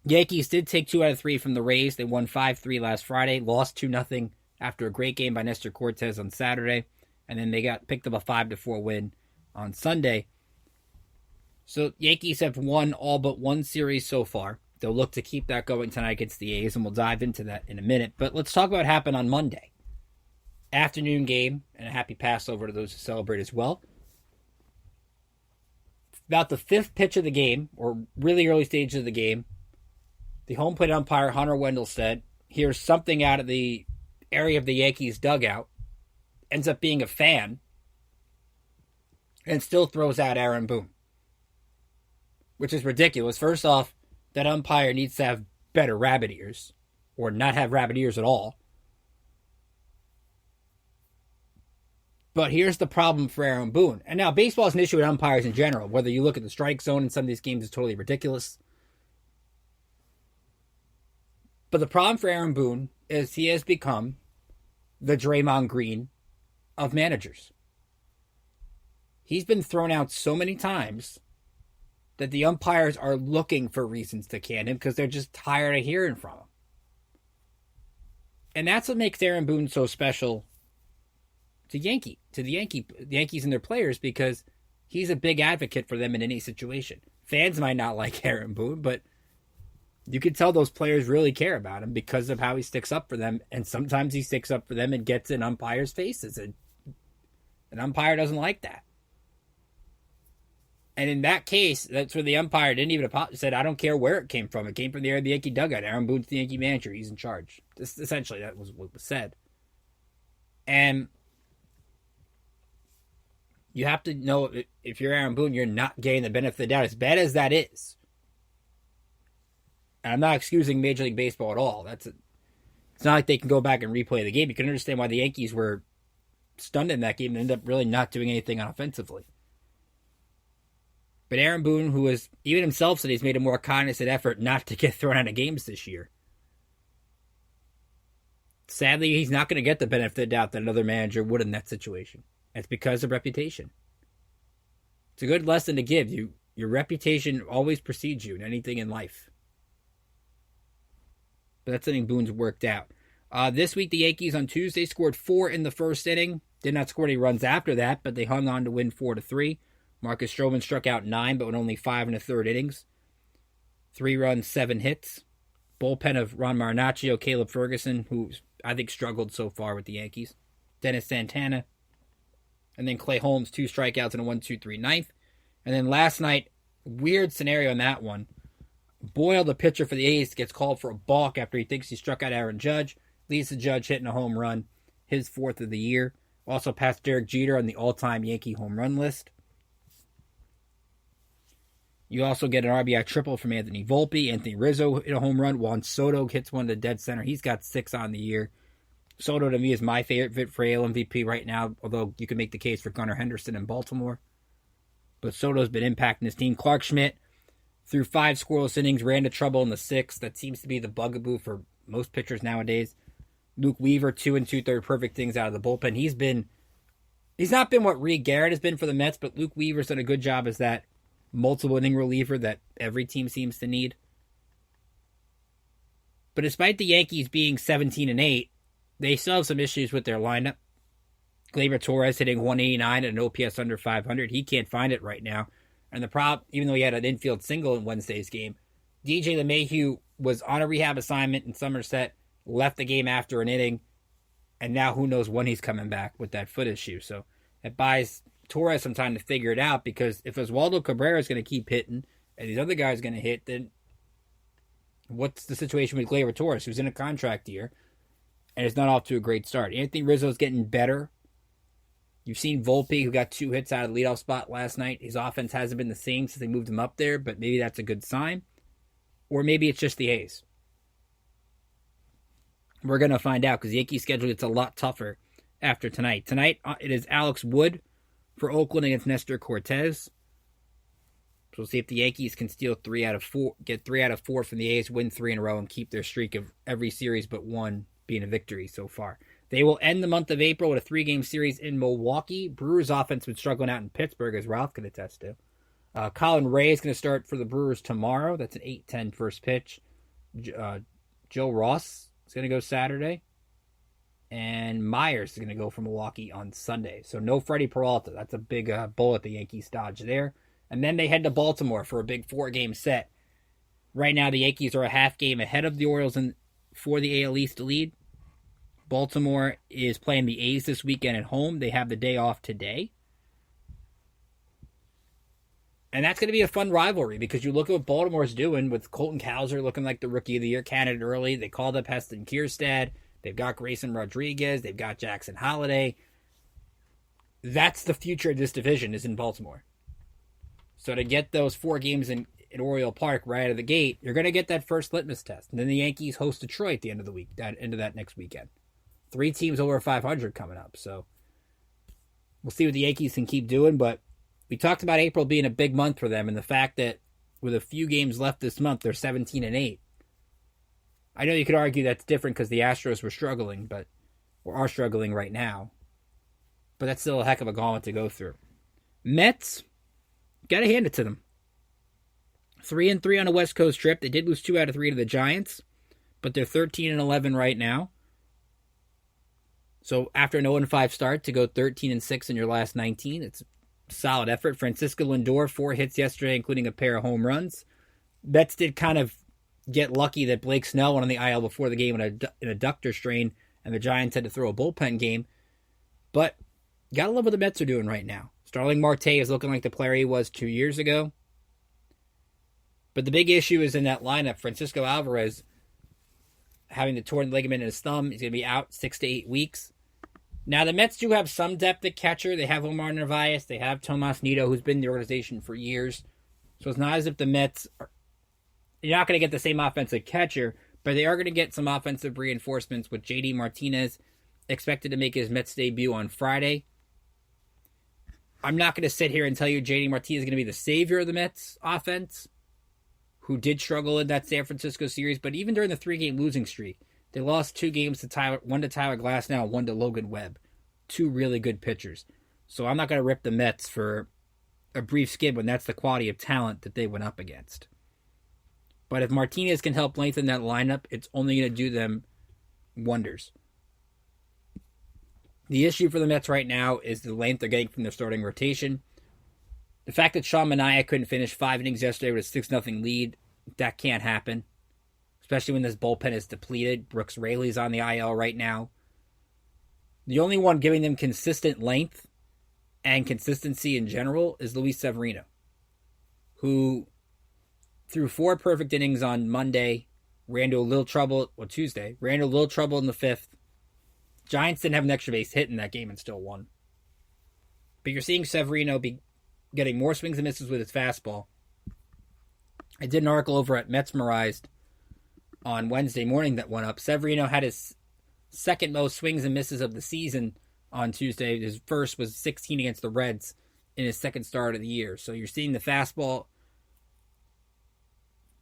Yankees did take 2 out of 3 from the Rays. They won 5-3 last Friday, lost 2-0 after a great game by Nestor Cortez on Saturday, and then they picked up a 5-4 win on Sunday. So Yankees have won all but one series so far. They'll look to keep that going tonight against the A's, and we'll dive into that in a minute. But let's talk about what happened on Monday. Afternoon game, and a happy Passover to those who celebrate as well. About the 5th pitch of the game, or really early stage of the game, the home plate umpire, Hunter Wendelstedt, hears something out of the area of the Yankees dugout, ends up being a fan, and still throws out Aaron Boone. Which is ridiculous. First off, that umpire needs to have better rabbit ears, or not have rabbit ears at all. But here's the problem for Aaron Boone. And now baseball is an issue with umpires in general. Whether you look at the strike zone in some of these games is totally ridiculous. But the problem for Aaron Boone is he has become the Draymond Green of managers. He's been thrown out so many times that the umpires are looking for reasons to can him because they're just tired of hearing from him. And that's what makes Aaron Boone so special to the Yankees and their players, because he's a big advocate for them in any situation. Fans might not like Aaron Boone, but you can tell those players really care about him because of how he sticks up for them, and sometimes he sticks up for them and gets in umpires' faces, and an umpire doesn't like that. And in that case, that's where the umpire didn't even said, I don't care where it came from. It came from the area of the Yankee dugout. Aaron Boone's the Yankee manager. He's in charge. Essentially, that was what was said. And you have to know, if you're Aaron Boone, you're not getting the benefit of the doubt. As bad as that is, and I'm not excusing Major League Baseball at all. It's not like they can go back and replay the game. You can understand why the Yankees were stunned in that game and ended up really not doing anything offensively. But Aaron Boone, who has even himself said he's made a more cognizant effort not to get thrown out of games this year. Sadly, he's not going to get the benefit of the doubt that another manager would in that situation. It's because of reputation. It's a good lesson to give. Your reputation always precedes you in anything in life. But that's something Boone's worked out. This week, the Yankees on Tuesday scored 4 in the first inning. Did not score any runs after that, but they hung on to win 4-3. Marcus Stroman struck out 9, but with only 5 1/3 innings. 3 runs, 7 hits. Bullpen of Ron Marinaccio, Caleb Ferguson, who I think struggled so far with the Yankees. Dennis Santana. And then Clay Holmes, 2 strikeouts and a 1-2-3 ninth. And then last night, weird scenario in that one. Boyle, the pitcher for the A's, gets called for a balk after he thinks he struck out Aaron Judge. Leads the Judge hitting a home run, his 4th of the year. Also passed Derek Jeter on the all-time Yankee home run list. You also get an RBI triple from Anthony Volpe. Anthony Rizzo hit a home run. Juan Soto hits one to dead center. He's got 6 on the year. Soto, to me, is my favorite fit for AL MVP right now, although you can make the case for Gunnar Henderson in Baltimore. But Soto's been impacting his team. Clark Schmidt, through 5 scoreless innings, ran to trouble in the 6th. That seems to be the bugaboo for most pitchers nowadays. Luke Weaver, 2 2/3 perfect things out of the bullpen. He's not been what Reed Garrett has been for the Mets, but Luke Weaver's done a good job as that multiple inning reliever that every team seems to need. But despite the Yankees being 17-8, they still have some issues with their lineup. Gleyber Torres hitting 189 at an OPS under 500. He can't find it right now. And the problem, even though he had an infield single in Wednesday's game, DJ LeMahieu was on a rehab assignment in Somerset, left the game after an inning, and now who knows when he's coming back with that foot issue. So it buys Torres some time to figure it out, because if Oswaldo Cabrera is going to keep hitting and these other guys are going to hit, then what's the situation with Gleyber Torres, who's in a contract year and is not off to a great start? Anthony Rizzo's getting better. You've seen Volpe, who got 2 hits out of the leadoff spot last night. His offense hasn't been the same since they moved him up there, but maybe that's a good sign. Or maybe it's just the A's. We're going to find out, because the Yankees schedule gets a lot tougher after tonight. Tonight, it is Alex Wood for Oakland against Nestor Cortez. So we'll see if the Yankees can steal 3 out of 4, get 3 out of 4 from the A's, win 3 in a row, and keep their streak of every series but one being a victory so far. They will end the month of April with a 3-game series in Milwaukee. Brewers offense been struggling out in Pittsburgh, as Ralph can attest to. Colin Ray is going to start for the Brewers tomorrow. That's an 8:10 first pitch. Joe Ross is going to go Saturday. And Myers is going to go for Milwaukee on Sunday. So no Freddie Peralta. That's a big bullet the Yankees dodge there. And then they head to Baltimore for a big 4-game set. Right now the Yankees are a half game ahead of the Orioles for the AL East lead. Baltimore is playing the A's this weekend at home. They have the day off today. And that's going to be a fun rivalry, because you look at what Baltimore's doing with Colton Cowser looking like the Rookie of the Year candidate early. They called up Heston Kierstad. They've got Grayson Rodriguez. They've got Jackson Holliday. That's the future of this division, is in Baltimore. So to get those 4 games in Oriole Park right out of the gate, you're going to get that first litmus test. And then the Yankees host Detroit at the end of the week, end of that next weekend. 3 teams over 500 coming up. So we'll see what the Yankees can keep doing. But we talked about April being a big month for them, and the fact that with a few games left this month, they're 17-8. I know you could argue that's different because the Astros were struggling, or are struggling right now. But that's still a heck of a gauntlet to go through. Mets, got to hand it to them. 3-3 on a West Coast trip. They did lose 2 out of 3 to the Giants, but they're 13-11 right now. So after an 0-5 start, to go 13-6 in your last 19, it's a solid effort. Francisco Lindor, 4 hits yesterday, including a pair of home runs. Mets did kind of get lucky that Blake Snell went on the IL before the game in a adductor strain, and the Giants had to throw a bullpen game. But gotta love what the Mets are doing right now. Starling Marte is looking like the player he was 2 years ago. But the big issue is in that lineup. Francisco Alvarez having the torn ligament in his thumb. He's going to be out 6 to 8 weeks. Now, the Mets do have some depth at catcher. They have Omar Narvaez. They have Tomas Nido, who's been in the organization for years. So it's not as if the Mets are... You're not going to get the same offensive catcher, but they are going to get some offensive reinforcements with J.D. Martinez expected to make his Mets debut on Friday. I'm not going to sit here and tell you J.D. Martinez is going to be the savior of the Mets offense, who did struggle in that San Francisco series, but even during the 3-game losing streak, they lost 2 games to Tyler, 1 to Tyler Glasnow, and 1 to Logan Webb. 2 really good pitchers. So I'm not going to rip the Mets for a brief skid when that's the quality of talent that they went up against. But if Martinez can help lengthen that lineup, it's only going to do them wonders. The issue for the Mets right now is the length they're getting from their starting rotation. The fact that Sean Manaea couldn't finish 5 innings yesterday with a 6-0 lead, that can't happen. Especially when this bullpen is depleted. Brooks Raley's on the IL right now. The only one giving them consistent length and consistency in general is Luis Severino, who threw 4 perfect innings on Monday, Tuesday, ran into a little trouble in the 5th. Giants didn't have an extra base hit in that game and still won. But you're seeing Severino be getting more swings and misses with his fastball. I did an article over at Metsmerized on Wednesday morning that went up. Severino had his second most swings and misses of the season on Tuesday. His first was 16 against the Reds in his second start of the year. So you're seeing the fastball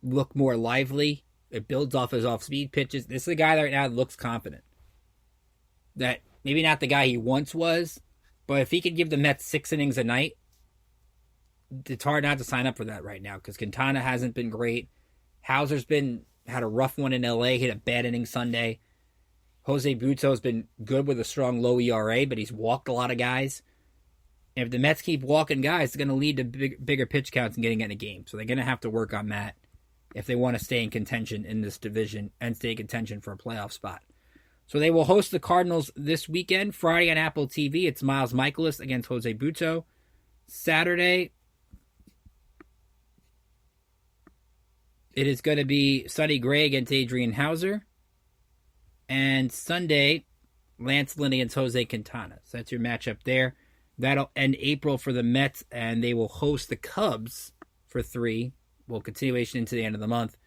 look more lively. It builds off his off-speed pitches. This is a guy right now that looks confident. That maybe not the guy he once was, but if he could give the Mets 6 innings a night, it's hard not to sign up for that right now because Quintana hasn't been great. Hauser's had a rough one in LA, hit a bad inning Sunday. Jose Butzo's been good with a strong low ERA, but he's walked a lot of guys. And if the Mets keep walking guys, it's going to lead to bigger pitch counts and getting in a game. So they're going to have to work on that if they want to stay in contention in this division and stay in contention for a playoff spot. So they will host the Cardinals this weekend. Friday on Apple TV, it's Miles Mikolas against Jose Butzo. Saturday, it is going to be Sonny Gray against Adrian Hauser. And Sunday, Lance Lynn against Jose Quintana. So that's your matchup there. That'll end April for the Mets, and they will host the Cubs for 3. Well, continuation into the end of the month.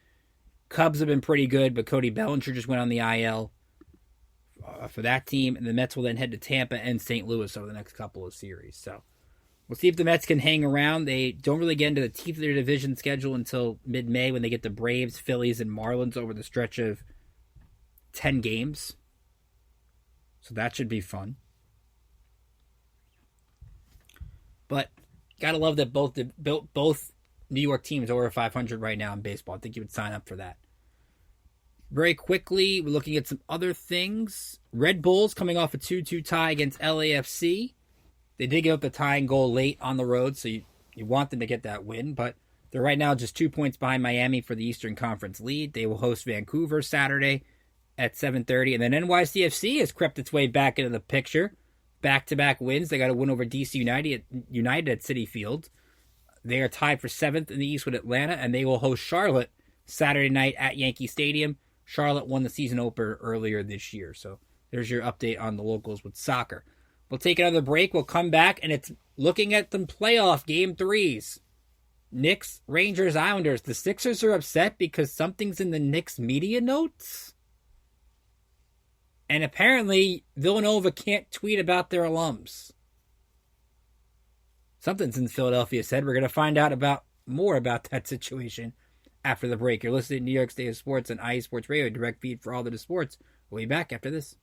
Cubs have been pretty good, but Cody Bellinger just went on the IL for that team. And the Mets will then head to Tampa and St. Louis over the next couple of series. So we'll see if the Mets can hang around. They don't really get into the teeth of their division schedule until mid-May when they get the Braves, Phillies, and Marlins over the stretch of 10 games. So that should be fun. But gotta love that both New York teams are over 500 right now in baseball. I think you would sign up for that. Very quickly, we're looking at some other things. Red Bulls coming off a 2-2 tie against LAFC. They did give up the tying goal late on the road, so you want them to get that win. But they're right now just 2 points behind Miami for the Eastern Conference lead. They will host Vancouver Saturday at 7:30. And then NYCFC has crept its way back into the picture. Back-to-back wins. They got a win over DC United at Citi Field. They are tied for 7th in the East with Atlanta, and they will host Charlotte Saturday night at Yankee Stadium. Charlotte won the season opener earlier this year. So there's your update on the locals with soccer. We'll take another break. We'll come back, and it's looking at some playoff Game 3s. Knicks, Rangers, Islanders. The Sixers are upset because something's in the Knicks media notes. And apparently, Villanova can't tweet about their alums. Something's in Philadelphia said. We're going to find out more about that situation after the break. You're listening to New York State of Sports on IE Sports Radio, direct feed for all that is sports. We'll be back after this.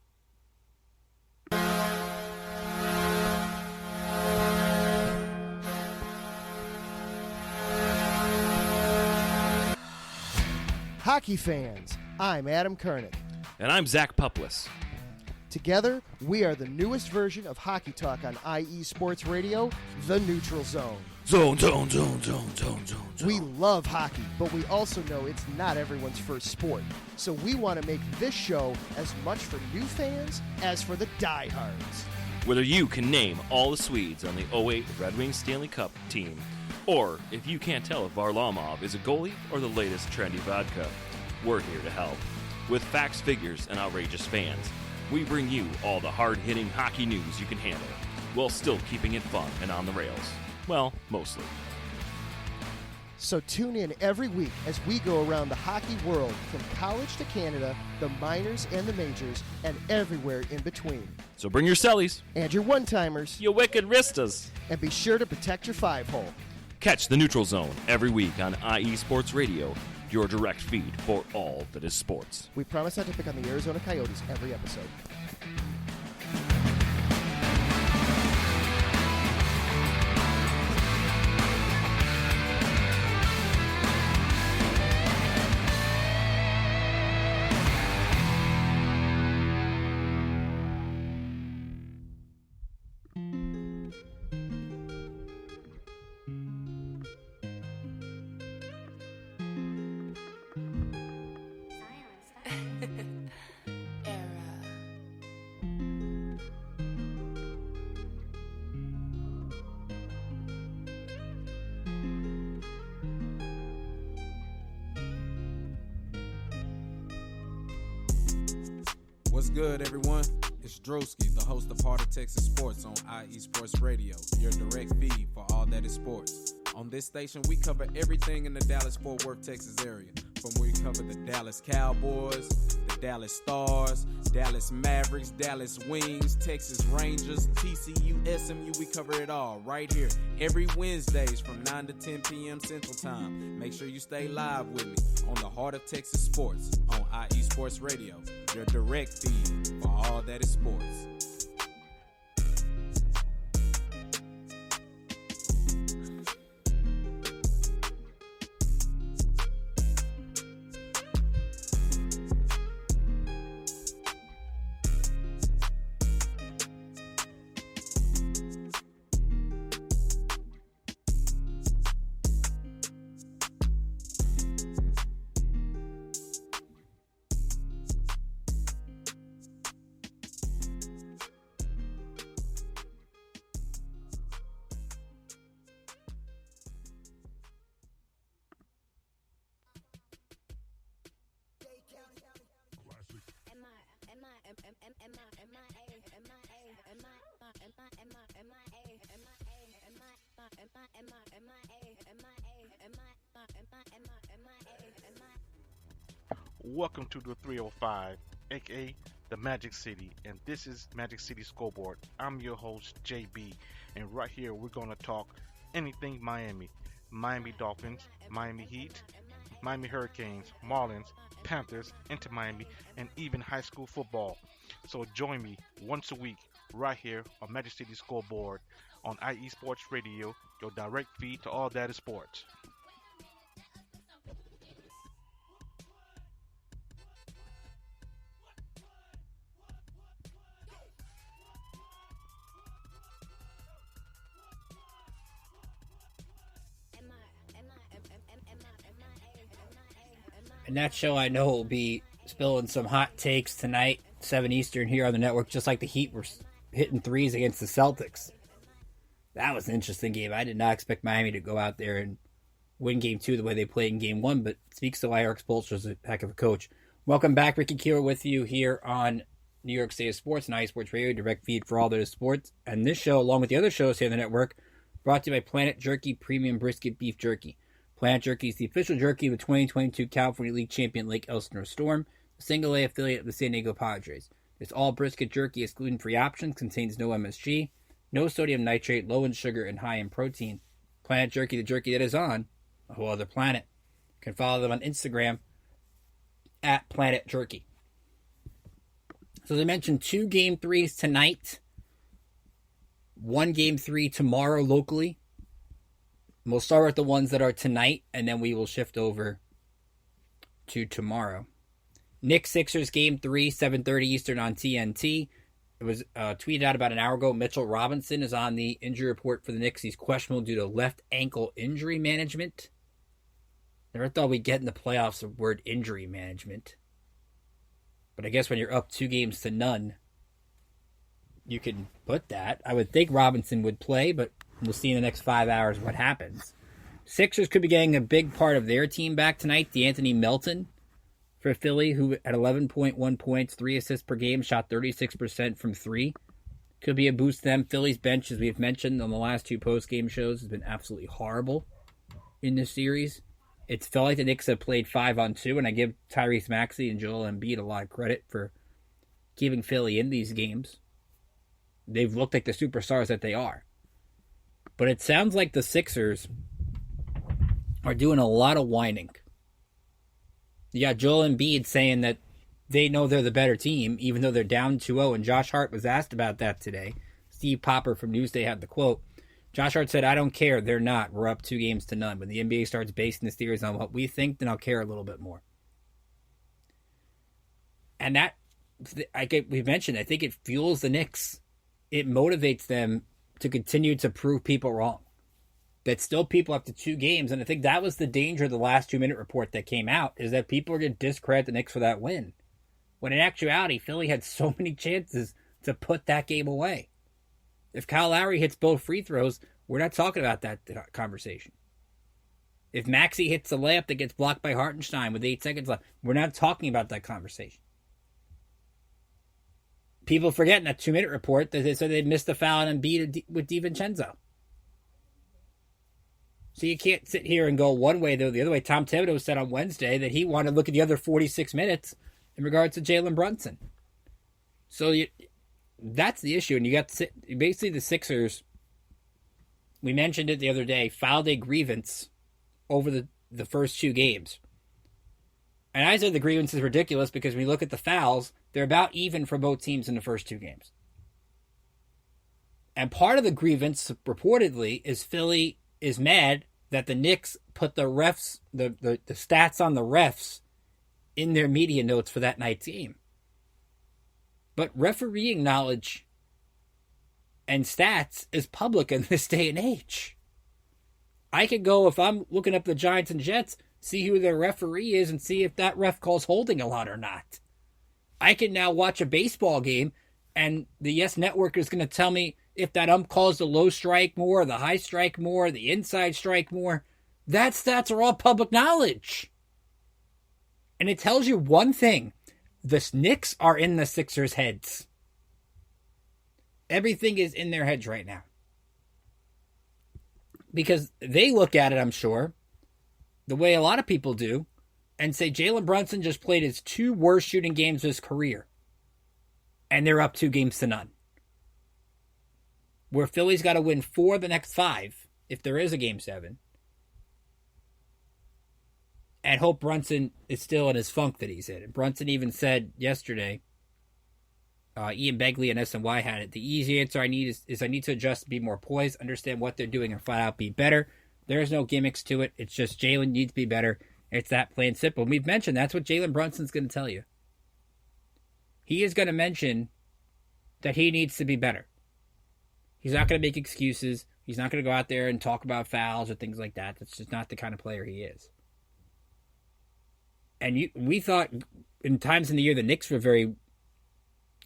Hockey fans, I'm Adam Kernick. And I'm Zach Puplis. Together, we are the newest version of Hockey Talk on IE Sports Radio, The Neutral Zone. Zone. We love hockey, but we also know it's not everyone's first sport. So we want to make this show as much for new fans as for the diehards. Whether you can name all the Swedes on the 08 Red Wings Stanley Cup team, or if you can't tell if Varlamov is a goalie or the latest trendy vodka, we're here to help. With facts, figures, and outrageous fans, we bring you all the hard-hitting hockey news you can handle, while still keeping it fun and on the rails. Well, mostly. So tune in every week as we go around the hockey world, from college to Canada, the minors and the majors, and everywhere in between. So bring your cellies. And your one-timers. You wicked wristas. And be sure to protect your five-hole. Catch the Neutral Zone every week on IE Sports Radio, your direct feed for all that is sports. We promise not to pick on the Arizona Coyotes every episode. What's good, everyone? It's Drewski, the host of Heart of Texas Sports on IE Sports Radio, your direct feed for all that is sports. On this station, we cover everything in the Dallas-Fort Worth, Texas area. From where we cover the Dallas Cowboys, the Dallas Stars, Dallas Mavericks, Dallas Wings, Texas Rangers, TCU, SMU, we cover it all right here every Wednesdays from 9 to 10 p.m. Central Time. Make sure you stay live with me on the Heart of Texas Sports on IE Sports Radio, your direct feed for all that is sports. Welcome to the 305, aka the Magic City, and this is Magic City Scoreboard. I'm your host, JB, and right here we're going to talk anything Miami. Miami Dolphins, Miami Heat, Miami Hurricanes, Marlins, Panthers, Inter Miami, and even high school football. So join me once a week right here on Magic City Scoreboard on IE Sports Radio, your direct feed to all that is sports. And that show, I know, will be spilling some hot takes tonight, 7 Eastern here on the network, just like the Heat were hitting threes against the Celtics. That was an interesting game. I did not expect Miami to go out there and win Game 2 the way they played in Game 1, but speaks to why Eric Spoelstra is a heck of a coach. Welcome back. Ricky Keeler with you here on New York State of Sports and IE Sports Radio, direct feed for all that is sports. And this show, along with the other shows here on the network, brought to you by Planet Jerky Premium Brisket Beef Jerky. Planet Jerky is the official jerky of the 2022 California League champion Lake Elsinore Storm, the single-A affiliate of the San Diego Padres. This all-brisket jerky is gluten-free options, contains no MSG, no sodium nitrate, low in sugar, and high in protein. Planet Jerky, the jerky that is on a whole other planet. You can follow them on Instagram at Planet Jerky. So they mentioned 2 Game 3s tonight, 1 Game 3 tomorrow locally. We'll start with the ones that are tonight, and then we will shift over to tomorrow. Knicks Sixers Game 3, 7:30 Eastern on TNT. It was tweeted out about an hour ago. Mitchell Robinson is on the injury report for the Knicks. He's questionable due to left ankle injury management. Never thought we'd get in the playoffs the word injury management. But I guess when you're up 2-0, you can put that. I would think Robinson would play, but we'll see in the next 5 hours what happens. Sixers could be getting a big part of their team back tonight. DeAnthony Melton for Philly, who at 11.1 points, 3 assists per game, shot 36% from 3. Could be a boost to them. Philly's bench, as we've mentioned on the last 2 post-game shows, has been absolutely horrible in this series. It's felt like the Knicks have played 5-on-2, and I give Tyrese Maxey and Joel Embiid a lot of credit for keeping Philly in these games. They've looked like the superstars that they are. But it sounds like the Sixers are doing a lot of whining. You got Joel Embiid saying that they know they're the better team, even though they're down 2-0, and Josh Hart was asked about that today. Steve Popper from Newsday had the quote. Josh Hart said, "I don't care. They're not. We're up 2-0. When the NBA starts basing the series on what we think, then I'll care a little bit more." And that, we've mentioned, I think it fuels the Knicks. It motivates them to continue to prove people wrong. That still people after 2 games, and I think that was the danger of the last 2-minute report that came out, is that people are going to discredit the Knicks for that win. When in actuality, Philly had so many chances to put that game away. If Kyle Lowry hits both free throws, we're not talking about that conversation. If Maxey hits a layup that gets blocked by Hartenstein with 8 seconds left, we're not talking about that conversation. People forget in that 2-minute report that they said they missed the foul on Embiid with DiVincenzo. So you can't sit here and go one way, though, the other way. Tom Thibodeau said on Wednesday that he wanted to look at the other 46 minutes in regards to Jalen Brunson. So that's the issue. And you got basically the Sixers, we mentioned it the other day, filed a grievance over the first 2 games. And I said the grievance is ridiculous because when you look at the fouls, they're about even for both teams in the first 2 games. And part of the grievance, reportedly, is Philly is mad that the Knicks put the refs, the stats on the refs in their media notes for that night's game. But refereeing knowledge and stats is public in this day and age. I could go, if I'm looking up the Giants and Jets, see who their referee is and see if that ref calls holding a lot or not. I can now watch a baseball game and the Yes Network is going to tell me if that ump calls the low strike more, the high strike more, the inside strike more. That stats are all public knowledge. And it tells you one thing. The Knicks are in the Sixers' heads. Everything is in their heads right now. Because they look at it, I'm sure, the way a lot of people do, and say Jalen Brunson just played his 2 worst shooting games of his career. And they're up 2-0. Where Philly's got to win 4 of the next 5, if there is a Game 7. And hope Brunson is still in his funk that he's in. And Brunson even said yesterday, Ian Begley and SNY had it, the easy answer I need is I need to adjust, be more poised, understand what they're doing, and flat out be better. There's no gimmicks to it. It's just Jalen needs to be better. It's that plain simple. And we've mentioned that's what Jalen Brunson's going to tell you. He is going to mention that he needs to be better. He's not going to make excuses. He's not going to go out there and talk about fouls or things like that. That's just not the kind of player he is. And we thought in times in the year the Knicks were very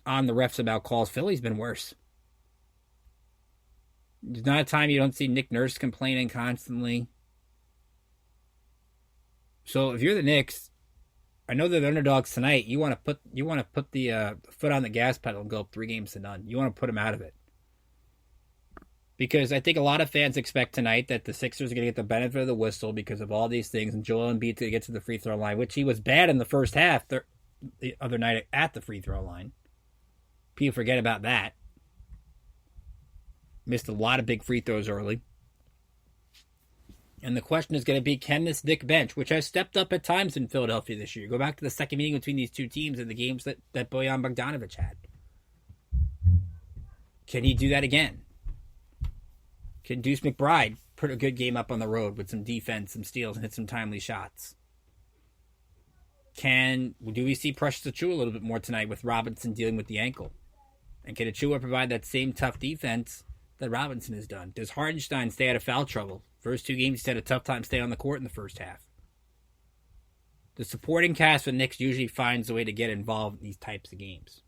on the refs about calls. Philly's been worse. There's not a time you don't see Nick Nurse complaining constantly. So if you're the Knicks, I know they're the underdogs tonight. You want to put the foot on the gas pedal and go up 3-0. You want to put them out of it. Because I think a lot of fans expect tonight that the Sixers are going to get the benefit of the whistle because of all these things, and Joel Embiid to get to the free throw line, which he was bad in the first half the other night at the free throw line. People forget about that. Missed a lot of big free throws early. And the question is going to be, can this Knick bench, which has stepped up at times in Philadelphia this year, go back to the second meeting between these two teams and the games that Bojan Bogdanovic had. Can he do that again? Can Deuce McBride put a good game up on the road with some defense, some steals, and hit some timely shots? Do we see Precious Achiuwa a little bit more tonight with Robinson dealing with the ankle? And can Achiuwa provide that same tough defense that Robinson has done? Does Hartenstein stay out of foul trouble? First 2 games, he's had a tough time staying on the court in the first half. The supporting cast for the Knicks usually finds a way to get involved in these types of games.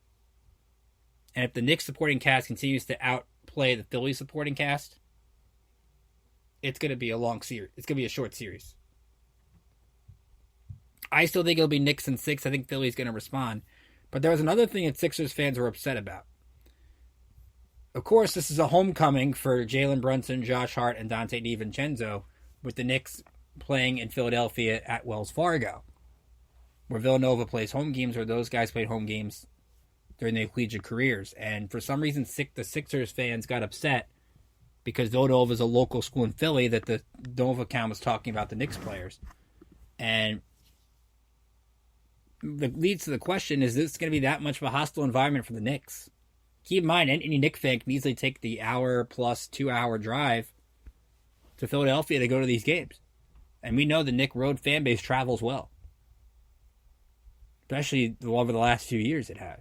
And if the Knicks supporting cast continues to outplay the Philly supporting cast, it's going to be a long series. It's going to be a short series. I still think it'll be Knicks in 6. I think Philly's going to respond. But there was another thing that Sixers fans were upset about. Of course, this is a homecoming for Jalen Brunson, Josh Hart, and Dante DiVincenzo, with the Knicks playing in Philadelphia at Wells Fargo, where Villanova plays home games, where those guys played home games during their collegiate careers. And for some reason, the Sixers fans got upset because Villanova is a local school in Philly, that the Nova account was talking about the Knicks players. And that leads to the question, is this going to be that much of a hostile environment for the Knicks? Keep in mind, any Knicks fan can easily take the hour plus 2-hour drive to Philadelphia to go to these games. And we know the Knicks road fan base travels well. Especially over the last few years it has.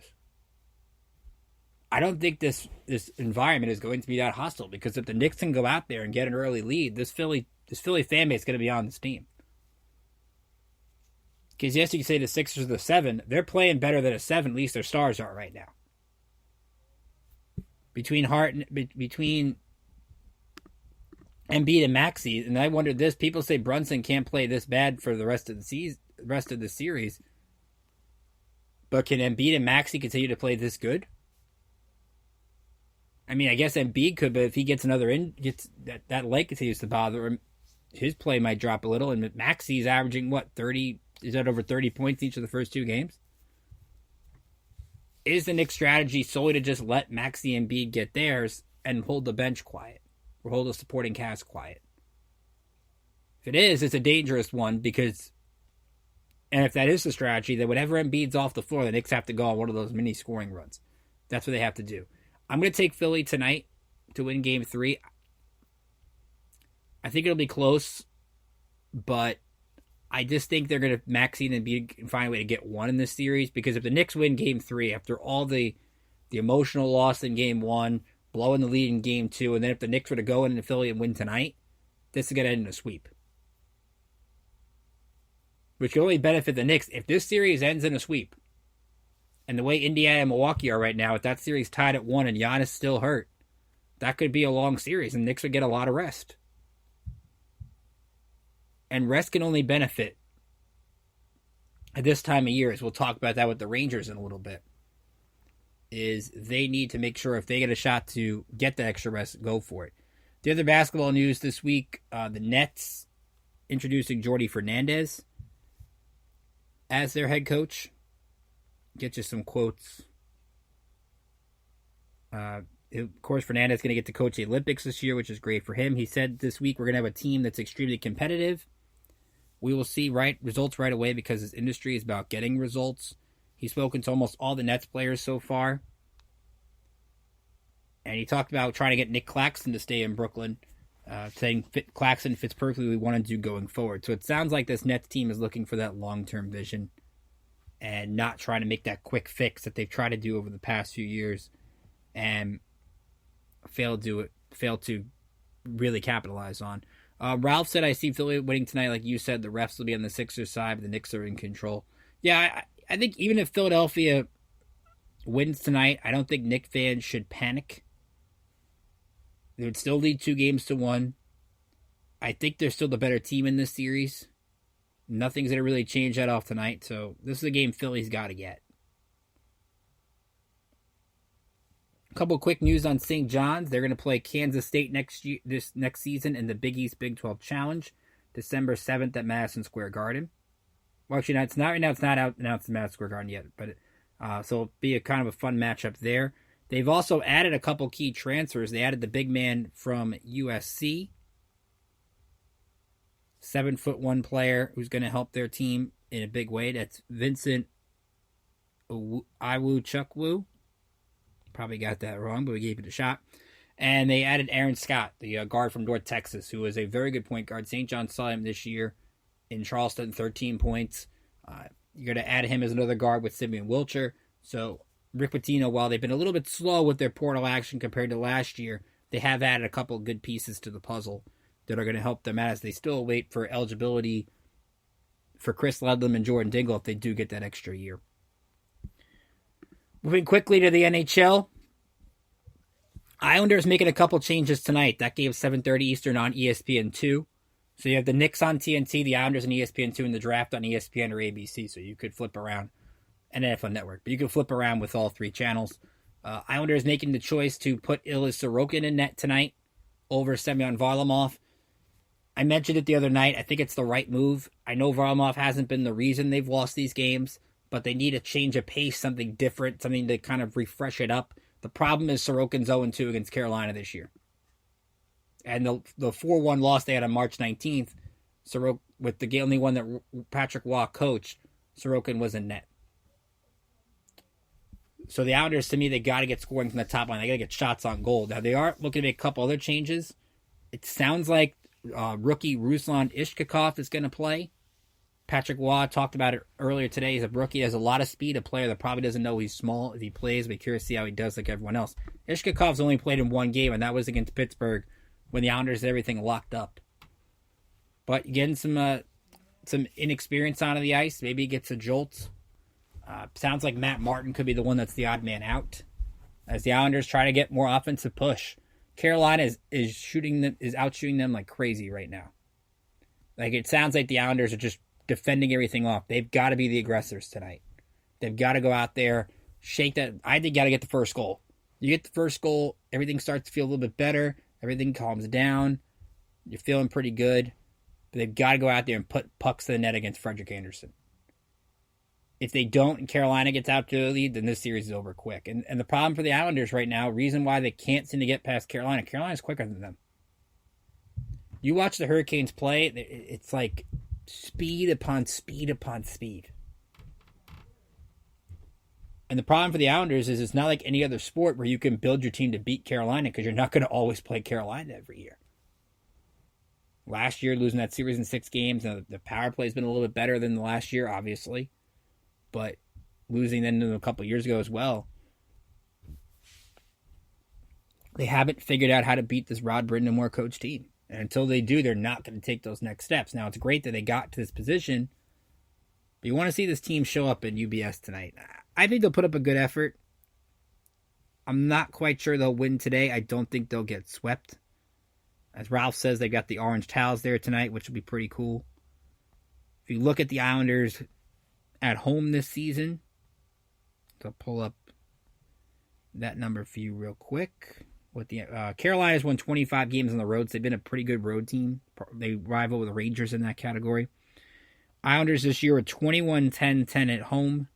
I don't think this environment is going to be that hostile, because if the Knicks can go out there and get an early lead, this Philly fan base is going to be on this team. Because yes, you can say the Sixers are the 7. They're playing better than a 7. At least their stars are right now. Between Embiid and Maxey, and I wondered this. People say Brunson can't play this bad for the rest of the series. But can Embiid and Maxey continue to play this good? I mean, I guess Embiid could, but if he gets that leg continues to bother him, his play might drop a little. And Maxey's averaging 30? Is that over 30 points each of the first 2 games? Is the Knicks' strategy solely to just let Maxey and Embiid get theirs and hold the bench quiet, or hold the supporting cast quiet? If it is, it's a dangerous one, because, and if that is the strategy, then whenever Embiid's off the floor, the Knicks have to go on one of those mini scoring runs. That's what they have to do. I'm going to take Philly tonight to win Game 3. I think it'll be close, but I just think they're going to Maxey and Embiid find a way to get one in this series, because if the Knicks win Game 3 after all the emotional loss in Game 1, blowing the lead in Game 2, and then if the Knicks were to go into Philly and win tonight, this is going to end in a sweep. Which can only benefit the Knicks if this series ends in a sweep. And the way Indiana and Milwaukee are right now, if that series tied at 1 and Giannis still hurt, that could be a long series, and the Knicks would get a lot of rest. And rest can only benefit at this time of year, as we'll talk about that with the Rangers in a little bit, is they need to make sure if they get a shot to get the extra rest, go for it. The other basketball news this week, the Nets introducing Jordi Fernandez as their head coach. Get you some quotes. Of course, Fernandez is going to get to coach the Olympics this year, which is great for him. He said this week we're going to have a team that's extremely competitive. We will see results right away because this industry is about getting results. He's spoken to almost all the Nets players so far. And he talked about trying to get Nick Claxton to stay in Brooklyn, saying Claxton fits perfectly what we want to do going forward. So it sounds like this Nets team is looking for that long-term vision and not trying to make that quick fix that they've tried to do over the past few years and failed to really capitalize on. Ralph said, I see Philly winning tonight. Like you said, the refs will be on the Sixers side, but the Knicks are in control. Yeah, I think even if Philadelphia wins tonight, I don't think Knicks fans should panic. They would still lead 2-1. I think they're still the better team in this series. Nothing's going to really change that off tonight, so this is a game Philly's got to get. A couple quick news on St. John's. They're going to play Kansas State this next season in the Big East Big 12 Challenge, December 7th at Madison Square Garden. Well, actually, it's not right now. It's not out announced in Madison Square Garden yet, but so it'll be a kind of a fun matchup there. They've also added a couple key transfers. They added the big man from USC, 7'1" player who's going to help their team in a big way. That's Vincent Iwu-Chukwu. Probably got that wrong, but we gave it a shot. And they added Aaron Scott, the guard from North Texas, who is a very good point guard. St. John saw him this year in Charleston, 13 points. You're going to add him as another guard with Simeon Wilcher. So Rick Pitino, while they've been a little bit slow with their portal action compared to last year, they have added a couple of good pieces to the puzzle that are going to help them out as they still wait for eligibility for Chris Ledlam and Jordan Dingle if they do get that extra year. Moving quickly to the NHL. Islanders making a couple changes tonight. That gave 7:30 Eastern on ESPN2. So you have the Knicks on TNT, the Islanders on ESPN2, and the draft on ESPN or ABC. So you could flip around, and NFL Network. But you could flip around with all three channels. Islanders making the choice to put Ilya Sorokin in net tonight over Semyon Varlamov. I mentioned it the other night. I think it's the right move. I know Varlamov hasn't been the reason they've lost these games, but they need a change of pace, something different, something to kind of refresh it up. The problem is Sorokin's 0-2 against Carolina this year. And the 4-1 loss they had on March 19th, with the only one that Patrick Waugh coached, Sorokin was in net. So the Islanders, to me, they got to get scoring from the top line. They got to get shots on goal. Now, they are looking to make a couple other changes. It sounds like rookie Ruslan Ishkakov is going to play. Patrick Waugh talked about it earlier today. He's a rookie, has a lot of speed, a player that probably doesn't know he's small if he plays. We're curious to see how he does like everyone else. Ishkakov's only played in one game, and that was against Pittsburgh when the Islanders had everything locked up. But getting some inexperience onto the ice, maybe he gets a jolt. Sounds like Matt Martin could be the one that's the odd man out as the Islanders try to get more offensive push. Carolina is out shooting them like crazy right now. Like it sounds like the Islanders are just defending everything off. They've got to be the aggressors tonight. They've got to go out there, shake that. I think got to get the first goal. You get the first goal, everything starts to feel a little bit better. Everything calms down. You're feeling pretty good. But they've got to go out there and put pucks to the net against Frederick Anderson. If they don't and Carolina gets out to the lead, then this series is over quick. And the problem for the Islanders right now, reason why they can't seem to get past Carolina's quicker than them. You watch the Hurricanes play, it's like speed upon speed upon speed. And the problem for the Islanders is it's not like any other sport where you can build your team to beat Carolina because you're not going to always play Carolina every year. Last year, losing that series in 6 games, the power play has been a little bit better than the last year, obviously. But losing then a couple years ago as well, they haven't figured out how to beat this Rod Brind'Amour coach team. And until they do, they're not going to take those next steps. Now, it's great that they got to this position, but you want to see this team show up in UBS tonight. I think they'll put up a good effort. I'm not quite sure they'll win today. I don't think they'll get swept. As Ralph says, they got the orange towels there tonight, which will be pretty cool. If you look at the Islanders' at home this season. So I'll pull up that number for you real quick. With the Carolina's won 25 games on the road, so they've been a pretty good road team. They rival with the Rangers in that category. Islanders this year are 21-10-10 at home,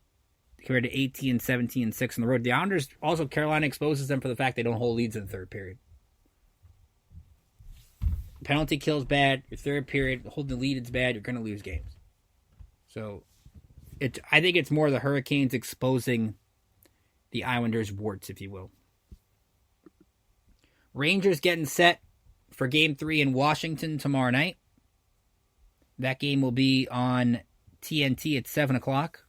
compared to 18-17-6 on the road. The Islanders, also Carolina exposes them for the fact they don't hold leads in the third period. Penalty kill's bad. Your third period, holding the lead is bad. You're going to lose games. So, I think it's more the Hurricanes exposing the Islanders' warts, if you will. Rangers getting set for Game 3 in Washington tomorrow night. That game will be on TNT at 7 o'clock.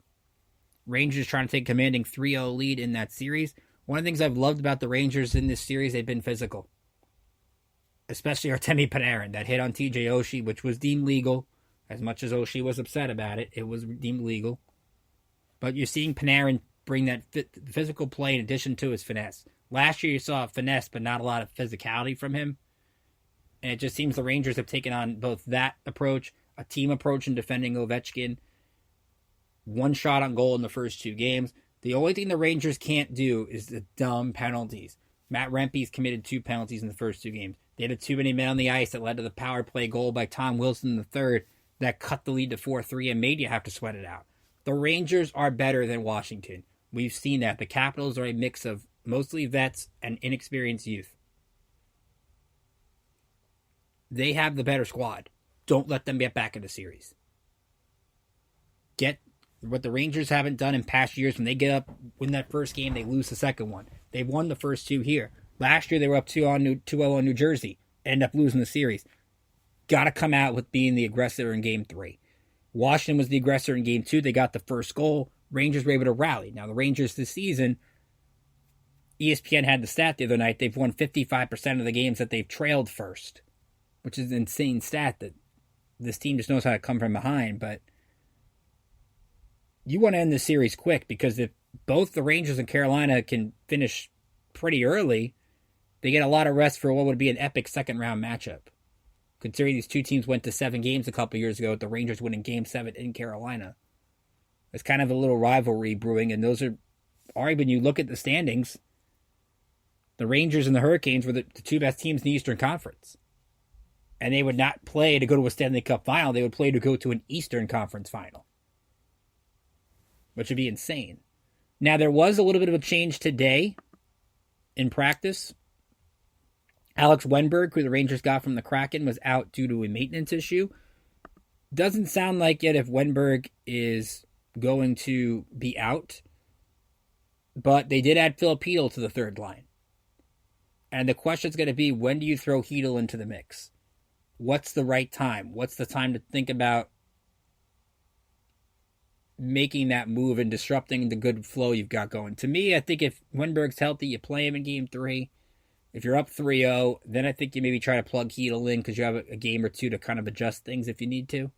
Rangers trying to take a commanding 3-0 lead in that series. One of the things I've loved about the Rangers in this series, they've been physical. Especially Artemi Panarin, that hit on TJ Oshie, which was deemed legal. As much as Oshie was upset about it, it was deemed legal. But you're seeing Panarin bring that physical play in addition to his finesse. Last year you saw finesse, but not a lot of physicality from him. And it just seems the Rangers have taken on both that approach, a team approach in defending Ovechkin, one shot on goal in the first 2 games. The only thing the Rangers can't do is the dumb penalties. Matt Rempe's committed 2 penalties in the first 2 games. They had too many men on the ice that led to the power play goal by Tom Wilson in the third that cut the lead to 4-3 and made you have to sweat it out. The Rangers are better than Washington. We've seen that. The Capitals are a mix of mostly vets and inexperienced youth. They have the better squad. Don't let them get back in the series. Get what the Rangers haven't done in past years. When they get up, win that first game, they lose the second one. They've won the first 2 here. Last year, they were up 2-0 on New Jersey. End up losing the series. Got to come out with being the aggressor in Game 3. Washington was the aggressor in Game 2. They got the first goal. Rangers were able to rally. Now, the Rangers this season, ESPN had the stat the other night, they've won 55% of the games that they've trailed first, which is an insane stat that this team just knows how to come from behind. But you want to end this series quick, because if both the Rangers and Carolina can finish pretty early, they get a lot of rest for what would be an epic second-round matchup. Considering these 2 teams went to 7 games a couple years ago, with the Rangers winning Game 7 in Carolina. It's kind of a little rivalry brewing, and those are, when you look at the standings, the Rangers and the Hurricanes were the 2 best teams in the Eastern Conference. And they would not play to go to a Stanley Cup final. They would play to go to an Eastern Conference final, which would be insane. Now, there was a little bit of a change today in practice. Alex Wenberg, who the Rangers got from the Kraken, was out due to a maintenance issue. Doesn't sound like yet if Wenberg is going to be out, but they did add Philip Hedl to the third line. And the question's going to be, when do you throw Hedl into the mix? What's the right time? What's the time to think about making that move and disrupting the good flow you've got going? To me, I think if Wenberg's healthy, you play him in Game 3. If you're up 3-0, then I think you maybe try to plug Hedl in, because you have a game or 2 to kind of adjust things if you need to.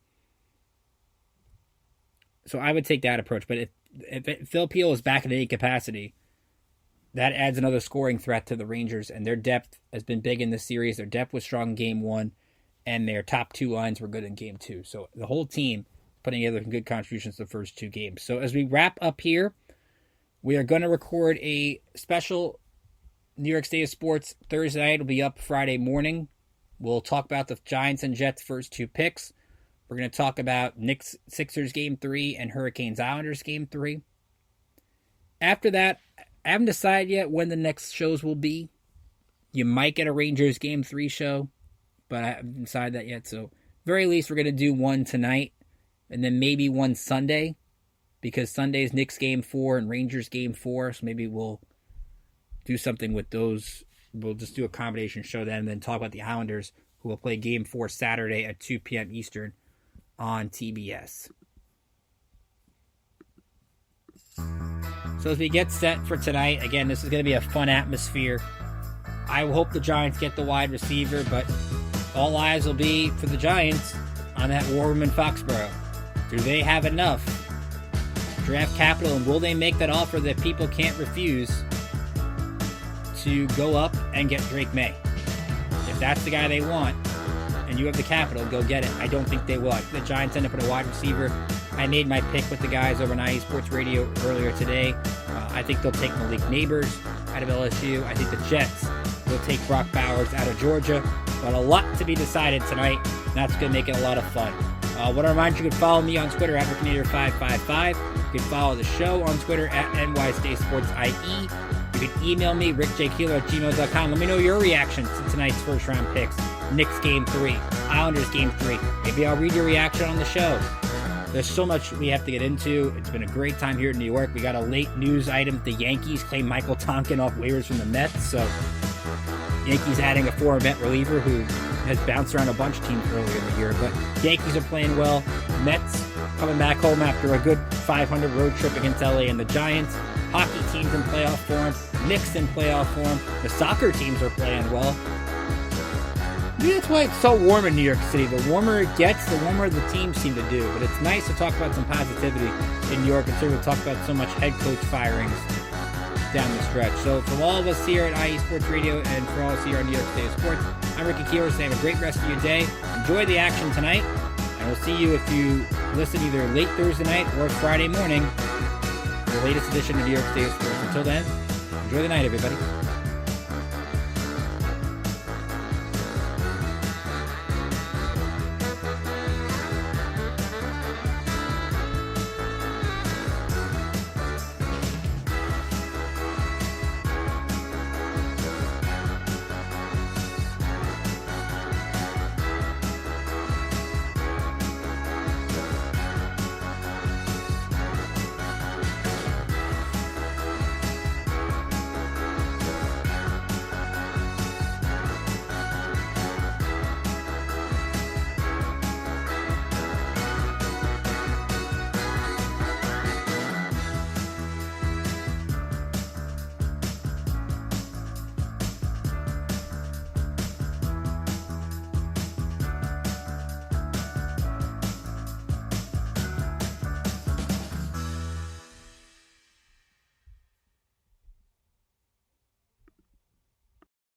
So I would take that approach. But if Phil Hedl is back at any capacity, that adds another scoring threat to the Rangers, and their depth has been big in this series. Their depth was strong in Game 1, and their top 2 lines were good in Game 2. So the whole team putting together good contributions to the first 2 games. So as we wrap up here, we are going to record a special New York State of Sports Thursday night. It'll be up Friday morning. We'll talk about the Giants and Jets' first 2 picks. We're going to talk about Knicks Sixers Game 3 and Hurricanes Islanders Game 3. After that, I haven't decided yet when the next shows will be. You might get a Rangers Game 3 show, but I haven't decided that yet. So, very least, we're going to do one tonight, and then maybe one Sunday, because Sunday's Knicks Game 4 and Rangers Game 4, so maybe we'll do something with those. We'll just do a combination show then, and then talk about the Islanders, who will play Game 4 Saturday at 2 p.m. Eastern on TBS. So as we get set for tonight, again, this is going to be a fun atmosphere. I hope the Giants get the wide receiver, but all eyes will be for the Giants on that war room in Foxborough. Do they have enough draft capital, and will they make that offer that people can't refuse to go up and get Drake May? If that's the guy they want, and you have the capital, go get it. I don't think they will. I think the Giants end up with a wide receiver I made my pick with the guys over on IE Sports Radio earlier today. I think they'll take Malik Neighbors out of LSU. I think the Jets will take Brock Bowers out of Georgia. But a lot to be decided tonight, and that's going to make it a lot of fun. I want to remind you, you can follow me on Twitter at Rickinator555. You can follow the show on Twitter at NYStateSportsIE. You can email me, rickjkeeler@gmail.com. Let me know your reactions to tonight's first round picks. Knicks Game 3, Islanders Game 3. Maybe I'll read your reaction on the show. There's so much we have to get into. It's been a great time here in New York. We got a late news item. The Yankees claim Michael Tonkin off waivers from the Mets. So Yankees adding a four-event reliever who has bounced around a bunch of teams earlier in the year. But Yankees are playing well. Mets coming back home after a good 500 road trip against LA and the Giants. Hockey teams in playoff form. Knicks in playoff form. The soccer teams are playing well. Maybe that's why it's so warm in New York City. The warmer it gets, the warmer the teams seem to do. But it's nice to talk about some positivity in New York instead of talk about so much head coach firings down the stretch. So from all of us here at IE Sports Radio and for all of us here on New York State of Sports, I'm Ricky Keeler saying have a great rest of your day. Enjoy the action tonight. And we'll see you if you listen either late Thursday night or Friday morning for the latest edition of New York State of Sports. Until then, enjoy the night, everybody.